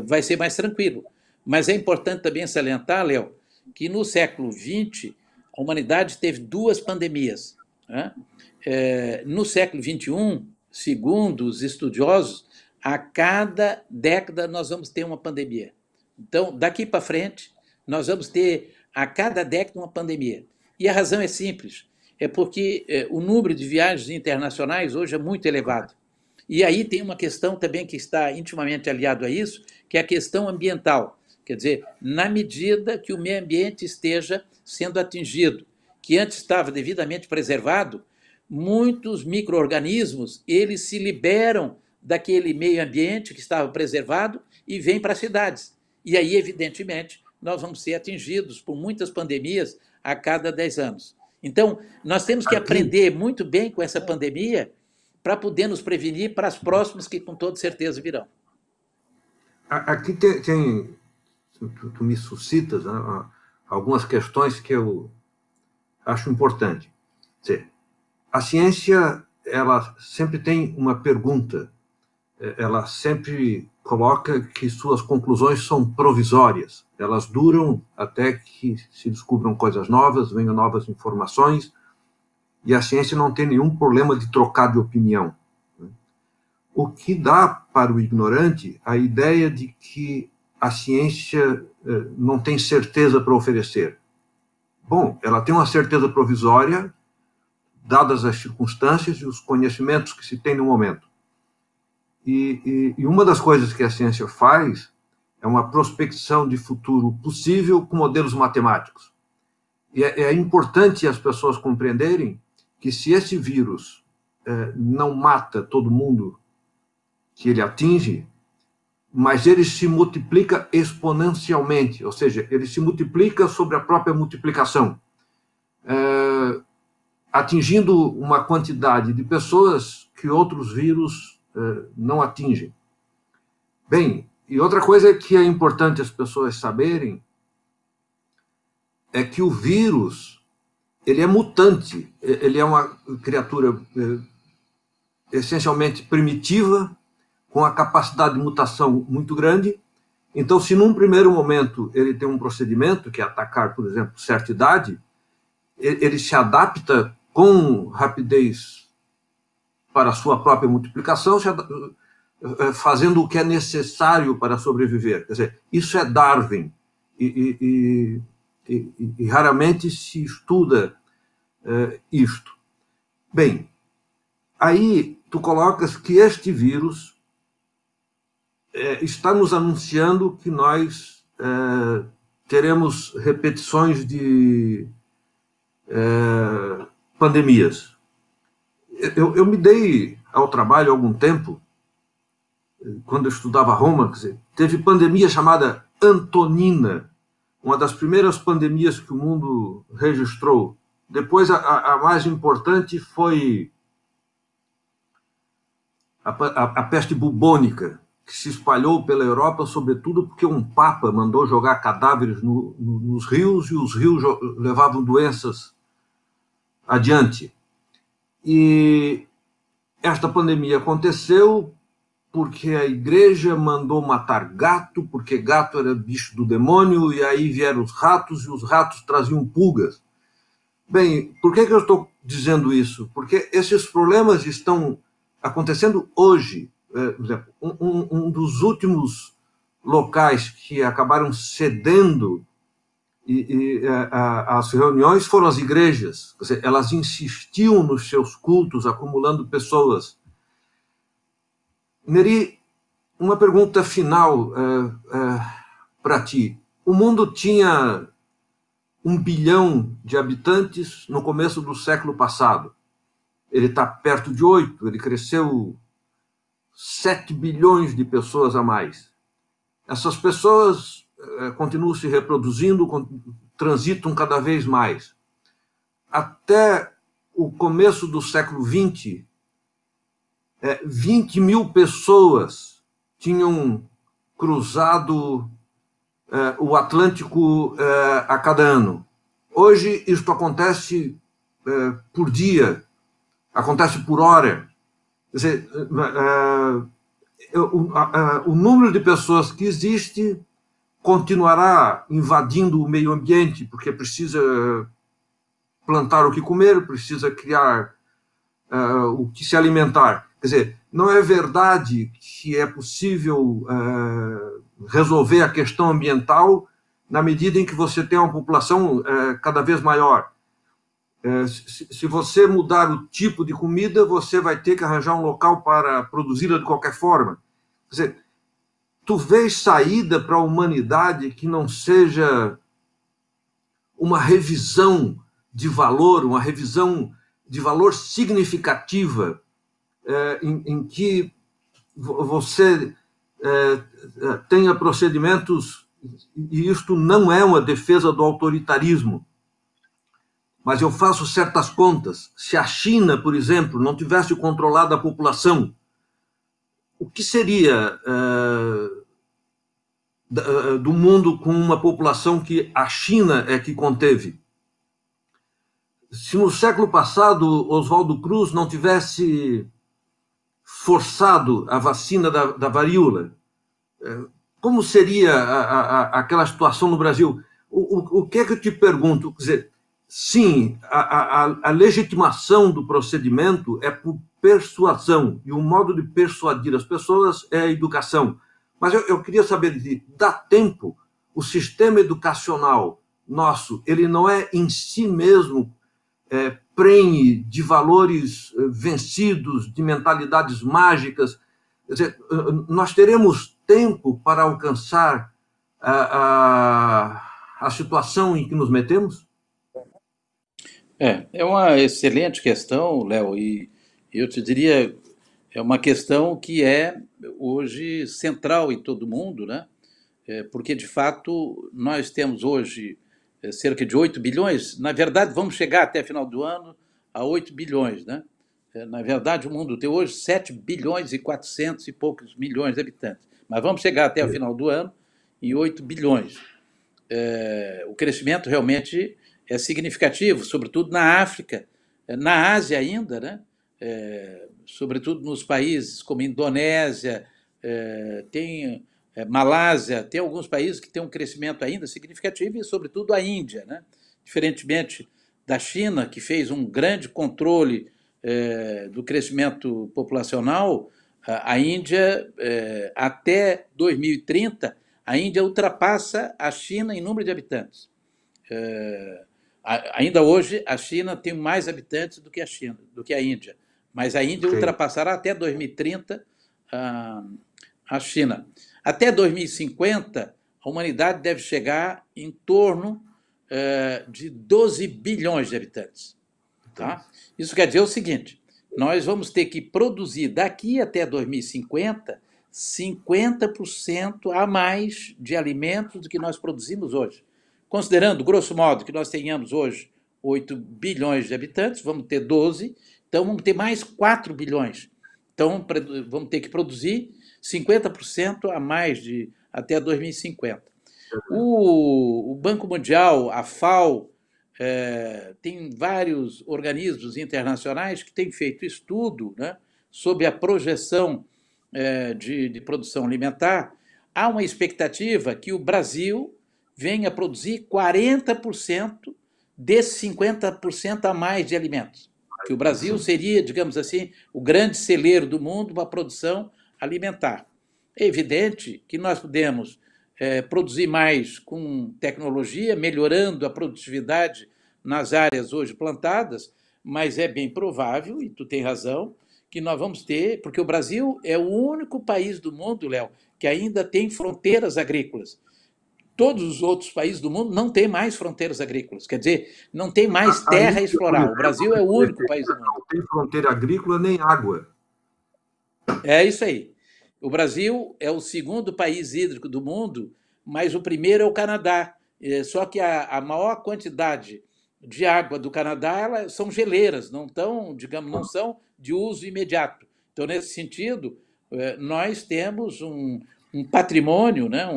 vai ser mais tranquilo. Mas é importante também salientar, Léo, que no século XX a humanidade teve duas pandemias, né? No século XXI, segundo os estudiosos, a cada década nós vamos ter uma pandemia. Então, daqui para frente, nós vamos ter a cada década uma pandemia. E a razão é simples, é porque o número de viagens internacionais hoje é muito elevado. E aí tem uma questão também que está intimamente aliado a isso, que é a questão ambiental. Quer dizer, na medida que o meio ambiente esteja sendo atingido, que antes estava devidamente preservado, muitos micro-organismos, eles se liberam daquele meio ambiente que estava preservado e vêm para as cidades. E aí, evidentemente, nós vamos ser atingidos por muitas pandemias a cada 10 anos. Então, nós temos que aprender muito bem com essa pandemia para poder nos prevenir para as próximas que, com toda certeza, virão. Aqui tu me suscitas, né, algumas questões que eu acho importante. Quer dizer, a ciência, ela sempre tem uma pergunta, ela sempre coloca que suas conclusões são provisórias, elas duram até que se descubram coisas novas, venham novas informações, e a ciência não tem nenhum problema de trocar de opinião. O que dá para o ignorante a ideia de que a ciência não tem certeza para oferecer. Bom, ela tem uma certeza provisória, dadas as circunstâncias e os conhecimentos que se tem no momento. E uma das coisas que a ciência faz é uma prospecção de futuro possível com modelos matemáticos. E é importante as pessoas compreenderem que se esse vírus não mata todo mundo que ele atinge, mas ele se multiplica exponencialmente, ou seja, ele se multiplica sobre a própria multiplicação, atingindo uma quantidade de pessoas que outros vírus não atingem. Bem, e outra coisa que é importante as pessoas saberem é que o vírus, ele é mutante, ele é uma criatura essencialmente primitiva, com a capacidade de mutação muito grande. Então, se num primeiro momento ele tem um procedimento, que é atacar, por exemplo, certa idade, ele se adapta com rapidez para a sua própria multiplicação, fazendo o que é necessário para sobreviver. Quer dizer, isso é Darwin, e raramente se estuda isto. Bem, aí tu colocas que este vírus está nos anunciando que nós teremos repetições de pandemias. Eu me dei ao trabalho há algum tempo, quando eu estudava Roma, quer dizer, teve pandemia chamada Antonina, uma das primeiras pandemias que o mundo registrou. Depois, a mais importante foi a peste bubônica, que se espalhou pela Europa, sobretudo porque um papa mandou jogar cadáveres nos rios, e os rios levavam doenças adiante. E esta pandemia aconteceu, porque a igreja mandou matar gato, porque gato era bicho do demônio, e aí vieram os ratos, e os ratos traziam pulgas. Bem, por que eu estou dizendo isso? Porque esses problemas estão acontecendo hoje. Por exemplo, um dos últimos locais que acabaram cedendo as reuniões foram as igrejas. Quer dizer, elas insistiam nos seus cultos, acumulando pessoas. Neri, uma pergunta final para ti. O mundo tinha 1 bilhão de habitantes no começo do século passado. Ele está perto de 8, ele cresceu 7 bilhões de pessoas a mais. Essas pessoas continuam se reproduzindo, transitam cada vez mais. Até o começo do século XX, 20 mil pessoas tinham cruzado o Atlântico a cada ano. Hoje, isto acontece por dia, acontece por hora. Quer dizer, o número de pessoas que existe continuará invadindo o meio ambiente, porque precisa plantar o que comer, precisa criar o que se alimentar. Quer dizer, não é verdade que é possível resolver a questão ambiental na medida em que você tem uma população cada vez maior. Se você mudar o tipo de comida, você vai ter que arranjar um local para produzi-la de qualquer forma. Quer dizer, tu vês saída para a humanidade que não seja uma revisão de valor, uma revisão de valor significativa, em que você tenha procedimentos, e isto não é uma defesa do autoritarismo, mas eu faço certas contas. Se a China, por exemplo, não tivesse controlado a população, o que seria do mundo com uma população que a China é que conteve? Se no século passado Oswaldo Cruz não tivesse forçado a vacina da varíola, como seria aquela situação no Brasil? O que é que eu te pergunto? Quer dizer, sim, a legitimação do procedimento é por persuasão, e o modo de persuadir as pessoas é a educação. Mas eu queria saber de ti, dá tempo? O sistema educacional nosso, ele não é em si mesmo prenhe de valores vencidos, de mentalidades mágicas? Quer dizer, nós teremos tempo para alcançar a situação em que nos metemos? É uma excelente questão, Léo, e eu te diria, é uma questão que é hoje central em todo mundo, né? Porque, de fato, nós temos hoje cerca de 8 bilhões, na verdade, vamos chegar até final do ano a 8 bilhões, né? Na verdade, o mundo tem hoje 7 bilhões e 400 e poucos milhões de habitantes, mas vamos chegar até o final do ano em 8 bilhões. O crescimento realmente é significativo, sobretudo na África, na Ásia ainda, né? Sobretudo nos países como Indonésia, tem Malásia, tem alguns países que têm um crescimento ainda significativo, e sobretudo a Índia, né? Diferentemente da China, que fez um grande controle do crescimento populacional, a Índia, até 2030, a Índia ultrapassa a China em número de habitantes. Ainda hoje, a China tem mais habitantes do que a China, do que a Índia, mas a Índia ultrapassará até 2030 a China. Até 2050, a humanidade deve chegar em torno de 12 bilhões de habitantes. Tá? Isso quer dizer o seguinte: nós vamos ter que produzir daqui até 2050 50% a mais de alimentos do que nós produzimos hoje. Considerando, grosso modo, que nós tenhamos hoje 8 bilhões de habitantes, vamos ter 12, então vamos ter mais 4 bilhões. Então vamos ter que produzir 50% a mais até 2050. O Banco Mundial, a FAO, tem vários organismos internacionais que têm feito estudo, né, sobre a projeção de produção alimentar, há uma expectativa que o Brasil venha a produzir 40% desses 50% a mais de alimentos. Que o Brasil seria, digamos assim, o grande celeiro do mundo para a produção alimentar. É evidente que nós podemos produzir mais com tecnologia, melhorando a produtividade nas áreas hoje plantadas, mas é bem provável, e tu tem razão, que nós vamos ter, porque o Brasil é o único país do mundo, Léo, que ainda tem fronteiras agrícolas. Todos os outros países do mundo não têm mais fronteiras agrícolas, quer dizer, não tem mais terra a explorar. O Brasil é o único país do mundo. Não tem fronteira agrícola nem água. É isso aí. O Brasil é o segundo país hídrico do mundo, mas o primeiro é o Canadá. Só que a maior quantidade de água do Canadá são geleiras, não tão, digamos, não são de uso imediato. Então, nesse sentido, nós temos um patrimônio, né?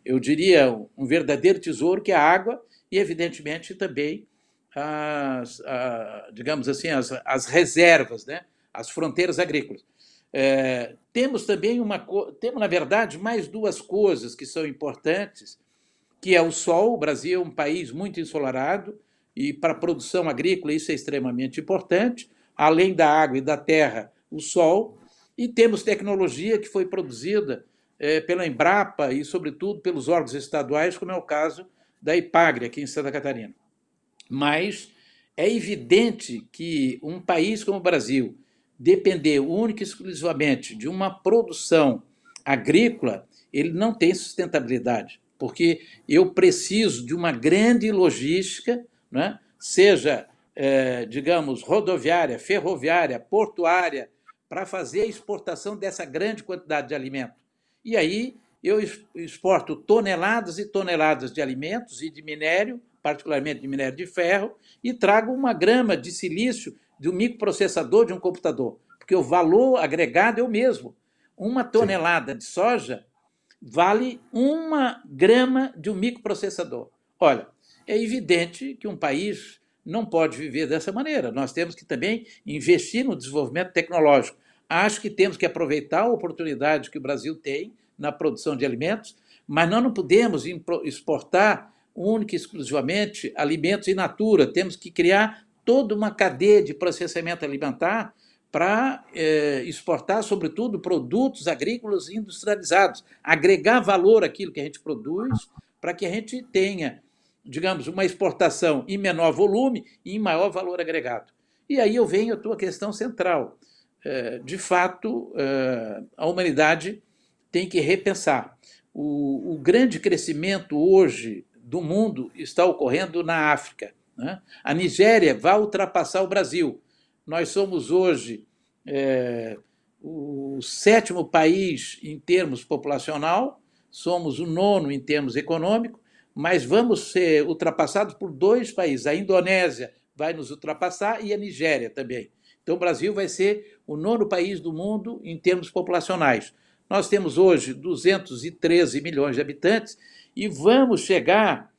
Eu diria, um verdadeiro tesouro, que é a água, e, evidentemente, também digamos assim, as reservas, né? As fronteiras agrícolas. Temos também temos, na verdade, mais duas coisas que são importantes, que é o sol. O Brasil é um país muito ensolarado, e para a produção agrícola isso é extremamente importante, além da água e da terra, o sol. E temos tecnologia que foi produzida pela Embrapa e, sobretudo, pelos órgãos estaduais, como é o caso da Ipagre, aqui em Santa Catarina. Mas é evidente que um país como o Brasil depender única e exclusivamente de uma produção agrícola, ele não tem sustentabilidade, porque eu preciso de uma grande logística, né? Seja, digamos, rodoviária, ferroviária, portuária, para fazer a exportação dessa grande quantidade de alimento. E aí eu exporto toneladas e toneladas de alimentos e de minério, particularmente de minério de ferro, e trago uma grama de silício de um microprocessador de um computador, porque o valor agregado é o mesmo. Uma tonelada de soja vale 1 grama de um microprocessador. Olha, é evidente que um país não pode viver dessa maneira. Nós temos que também investir no desenvolvimento tecnológico. Acho que temos que aproveitar a oportunidade que o Brasil tem na produção de alimentos, mas nós não podemos exportar única e exclusivamente alimentos in natura. Temos que criar toda uma cadeia de processamento alimentar para exportar, sobretudo, produtos agrícolas industrializados, agregar valor àquilo que a gente produz, para que a gente tenha, digamos, uma exportação em menor volume e em maior valor agregado. E aí eu venho à tua questão central. De fato, a humanidade tem que repensar. O grande crescimento hoje do mundo está ocorrendo na África, né? A Nigéria vai ultrapassar o Brasil. Nós somos hoje o 7º país em termos populacional, somos o 9º em termos econômicos, mas vamos ser ultrapassados por 2 países. A Indonésia vai nos ultrapassar e a Nigéria também. Então, o Brasil vai ser o 9º país do mundo em termos populacionais. Nós temos hoje 213 milhões de habitantes e vamos chegar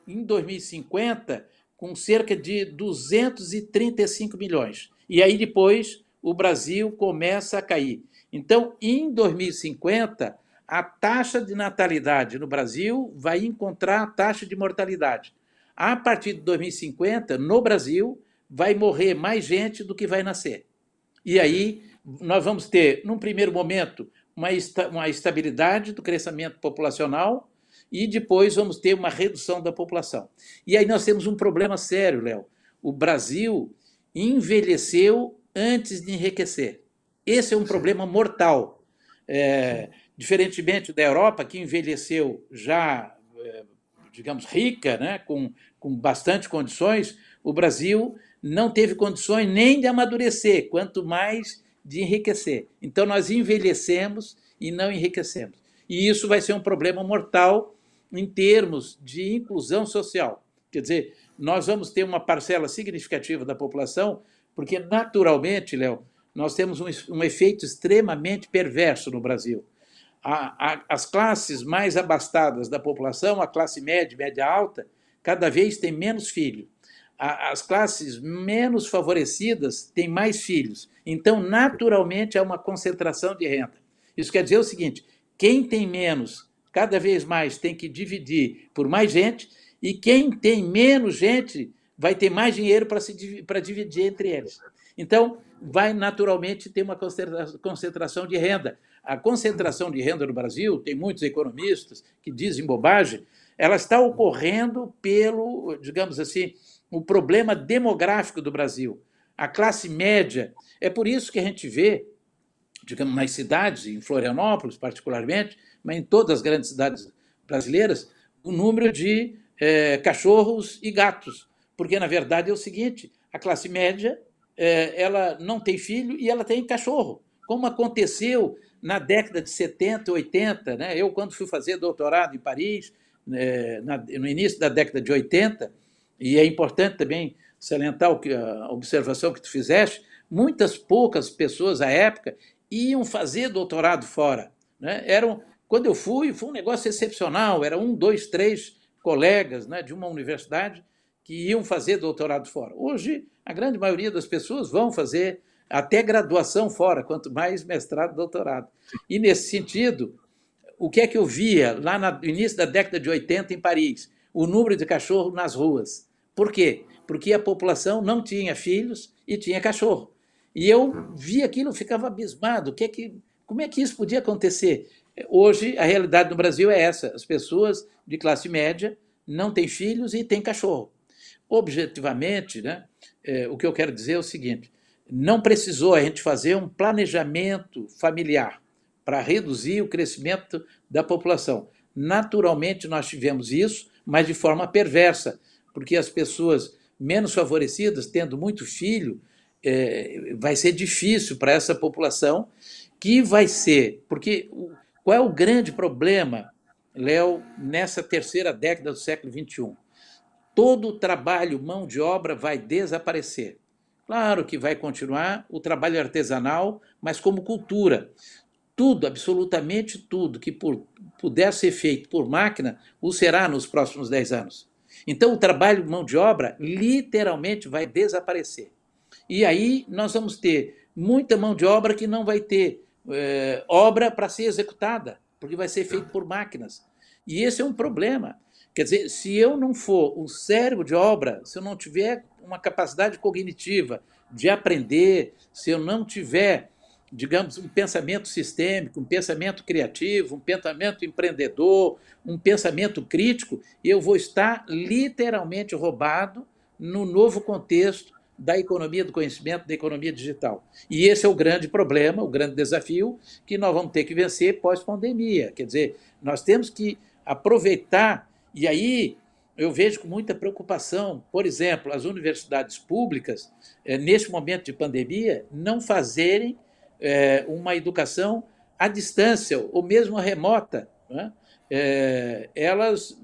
em 2050 com cerca de 235 milhões. E aí depois o Brasil começa a cair. Então, em 2050, a taxa de natalidade no Brasil vai encontrar a taxa de mortalidade. A partir de 2050, no Brasil, vai morrer mais gente do que vai nascer. E aí nós vamos ter, num primeiro momento, uma estabilidade do crescimento populacional e depois vamos ter uma redução da população. E aí nós temos um problema sério, Léo. O Brasil envelheceu antes de enriquecer. Esse é um problema mortal. Diferentemente da Europa, que envelheceu já, digamos, rica, né, com bastante condições, o Brasil não teve condições nem de amadurecer, quanto mais de enriquecer. Então, nós envelhecemos e não enriquecemos. E isso vai ser um problema mortal em termos de inclusão social. Quer dizer, nós vamos ter uma parcela significativa da população, porque, naturalmente, Léo, nós temos um efeito extremamente perverso no Brasil. As classes mais abastadas da população, a classe média, média alta, cada vez tem menos filho. as classes menos favorecidas têm mais filhos. Então, naturalmente, há uma concentração de renda. Isso quer dizer o seguinte: quem tem menos, cada vez mais tem que dividir por mais gente, e quem tem menos gente vai ter mais dinheiro para dividir entre eles. Então, vai naturalmente ter uma concentração de renda. A concentração de renda no Brasil, tem muitos economistas que dizem bobagem, ela está ocorrendo pelo, digamos assim, o problema demográfico do Brasil. A classe média, é por isso que a gente vê, digamos, nas cidades, em Florianópolis particularmente, mas em todas as grandes cidades brasileiras, o número de cachorros e gatos. Porque, na verdade, é o seguinte: a classe média ela não tem filho e ela tem cachorro, como aconteceu na década de 70, 80. Né? Eu, quando fui fazer doutorado em Paris, no início da década de 80, e é importante também salientar a observação que tu fizeste, muitas poucas pessoas à época iam fazer doutorado fora. Né? Quando eu fui, foi um negócio excepcional, era 1, 2, 3 colegas, né, de uma universidade que iam fazer doutorado fora. Hoje, a grande maioria das pessoas vão fazer até graduação fora, quanto mais mestrado, doutorado. E, nesse sentido, o que é que eu via lá no início da década de 80 em Paris? O número de cachorro nas ruas. Por quê? Porque a população não tinha filhos e tinha cachorro. E eu via aquilo e ficava abismado. Como é que isso podia acontecer? Hoje, a realidade no Brasil é essa: as pessoas de classe média não têm filhos e têm cachorro. Objetivamente, né, o que eu quero dizer é o seguinte: não precisou a gente fazer um planejamento familiar para reduzir o crescimento da população. Naturalmente, nós tivemos isso, mas de forma perversa, porque as pessoas menos favorecidas, tendo muito filho, vai ser difícil para essa população, que vai ser... Porque qual é o grande problema, Léo, nessa terceira década do século XXI? Todo o trabalho, mão de obra, vai desaparecer. Claro que vai continuar o trabalho artesanal, mas como cultura. Tudo, absolutamente tudo, que puder ser feito por máquina, o será nos próximos 10 anos. Então, o trabalho, mão de obra, literalmente vai desaparecer. E aí nós vamos ter muita mão de obra que não vai ter obra para ser executada, porque vai ser feito por máquinas. E esse é um problema. Quer dizer, se eu não for um cérebro de obra, se eu não tiver uma capacidade cognitiva de aprender, se eu não tiver, digamos, um pensamento sistêmico, um pensamento criativo, um pensamento empreendedor, um pensamento crítico, eu vou estar literalmente roubado no novo contexto da economia do conhecimento, da economia digital. E esse é o grande problema, o grande desafio que nós vamos ter que vencer pós-pandemia. Quer dizer, nós temos que aproveitar. E aí eu vejo com muita preocupação, por exemplo, as universidades públicas, neste momento de pandemia, não fazerem uma educação à distância, ou mesmo remota. Né? Elas,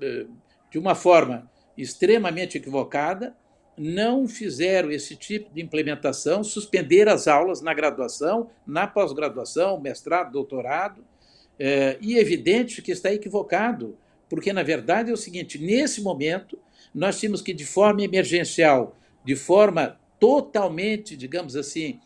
de uma forma extremamente equivocada, não fizeram esse tipo de implementação, suspenderam as aulas na graduação, na pós-graduação, mestrado, doutorado, e é evidente que está equivocado, porque, na verdade, é o seguinte: nesse momento, nós tínhamos que, de forma emergencial, de forma totalmente, digamos assim,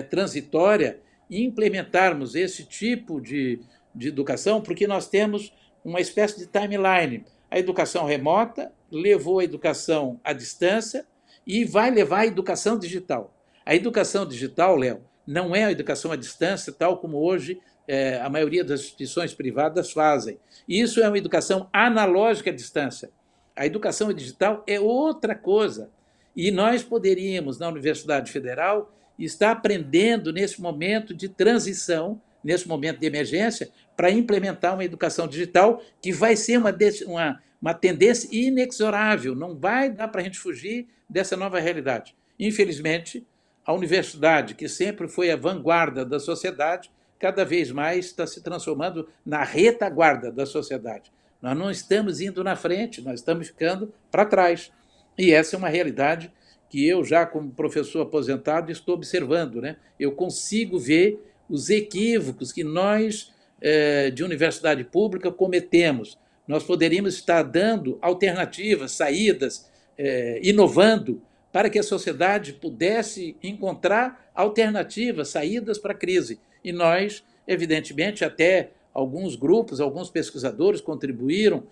transitória, implementarmos esse tipo de educação, porque nós temos uma espécie de timeline. A educação remota levou a educação à distância e vai levar a educação digital. A educação digital, Léo, não é a educação à distância, tal como hoje a maioria das instituições privadas fazem. Isso é uma educação analógica à distância. A educação digital é outra coisa. E nós poderíamos, na Universidade Federal, estar aprendendo nesse momento de transição, nesse momento de emergência, para implementar uma educação digital que vai ser uma tendência inexorável. Não vai dar para a gente fugir dessa nova realidade. Infelizmente, a universidade, que sempre foi a vanguarda da sociedade, cada vez mais está se transformando na retaguarda da sociedade. Nós não estamos indo na frente, nós estamos ficando para trás. E essa é uma realidade que eu, já como professor aposentado, estou observando. Né? Eu consigo ver os equívocos que nós, de universidade pública, cometemos. Nós poderíamos estar dando alternativas, saídas inovando para que a sociedade pudesse encontrar alternativas, saídas para a crise. E nós, evidentemente, até alguns grupos, alguns pesquisadores contribuíram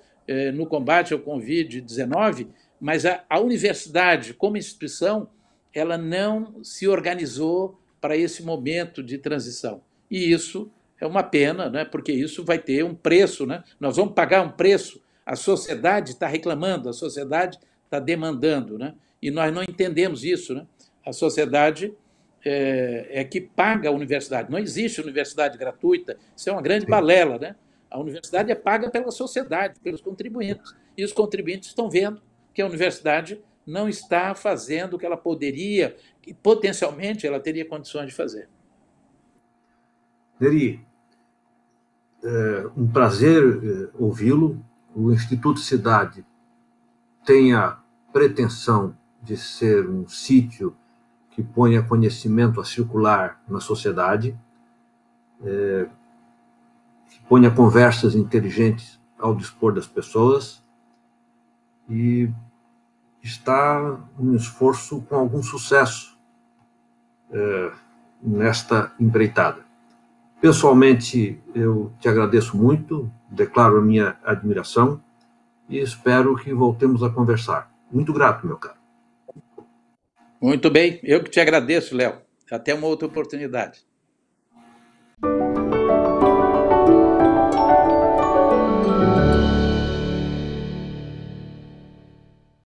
no combate ao Covid-19, mas a universidade, como instituição, ela não se organizou para esse momento de transição. E isso é uma pena, né? Porque isso vai ter um preço. Né? Nós vamos pagar um preço. A sociedade está reclamando, a sociedade está demandando. Né? E nós não entendemos isso. Né? A sociedade é que paga a universidade. Não existe universidade gratuita. Isso é uma grande balela. Né? A universidade é paga pela sociedade, pelos contribuintes. E os contribuintes estão vendo que a universidade não está fazendo o que ela poderia, que potencialmente ela teria condições de fazer. Neri, um prazer ouvi-lo. O Instituto Cidade tem a pretensão de ser um sítio que ponha conhecimento a circular na sociedade, que ponha conversas inteligentes ao dispor das pessoas, e está um esforço com algum sucesso nesta empreitada. Pessoalmente, eu te agradeço muito, declaro a minha admiração e espero que voltemos a conversar. Muito grato, meu caro. Muito bem, eu que te agradeço, Léo. Até uma outra oportunidade.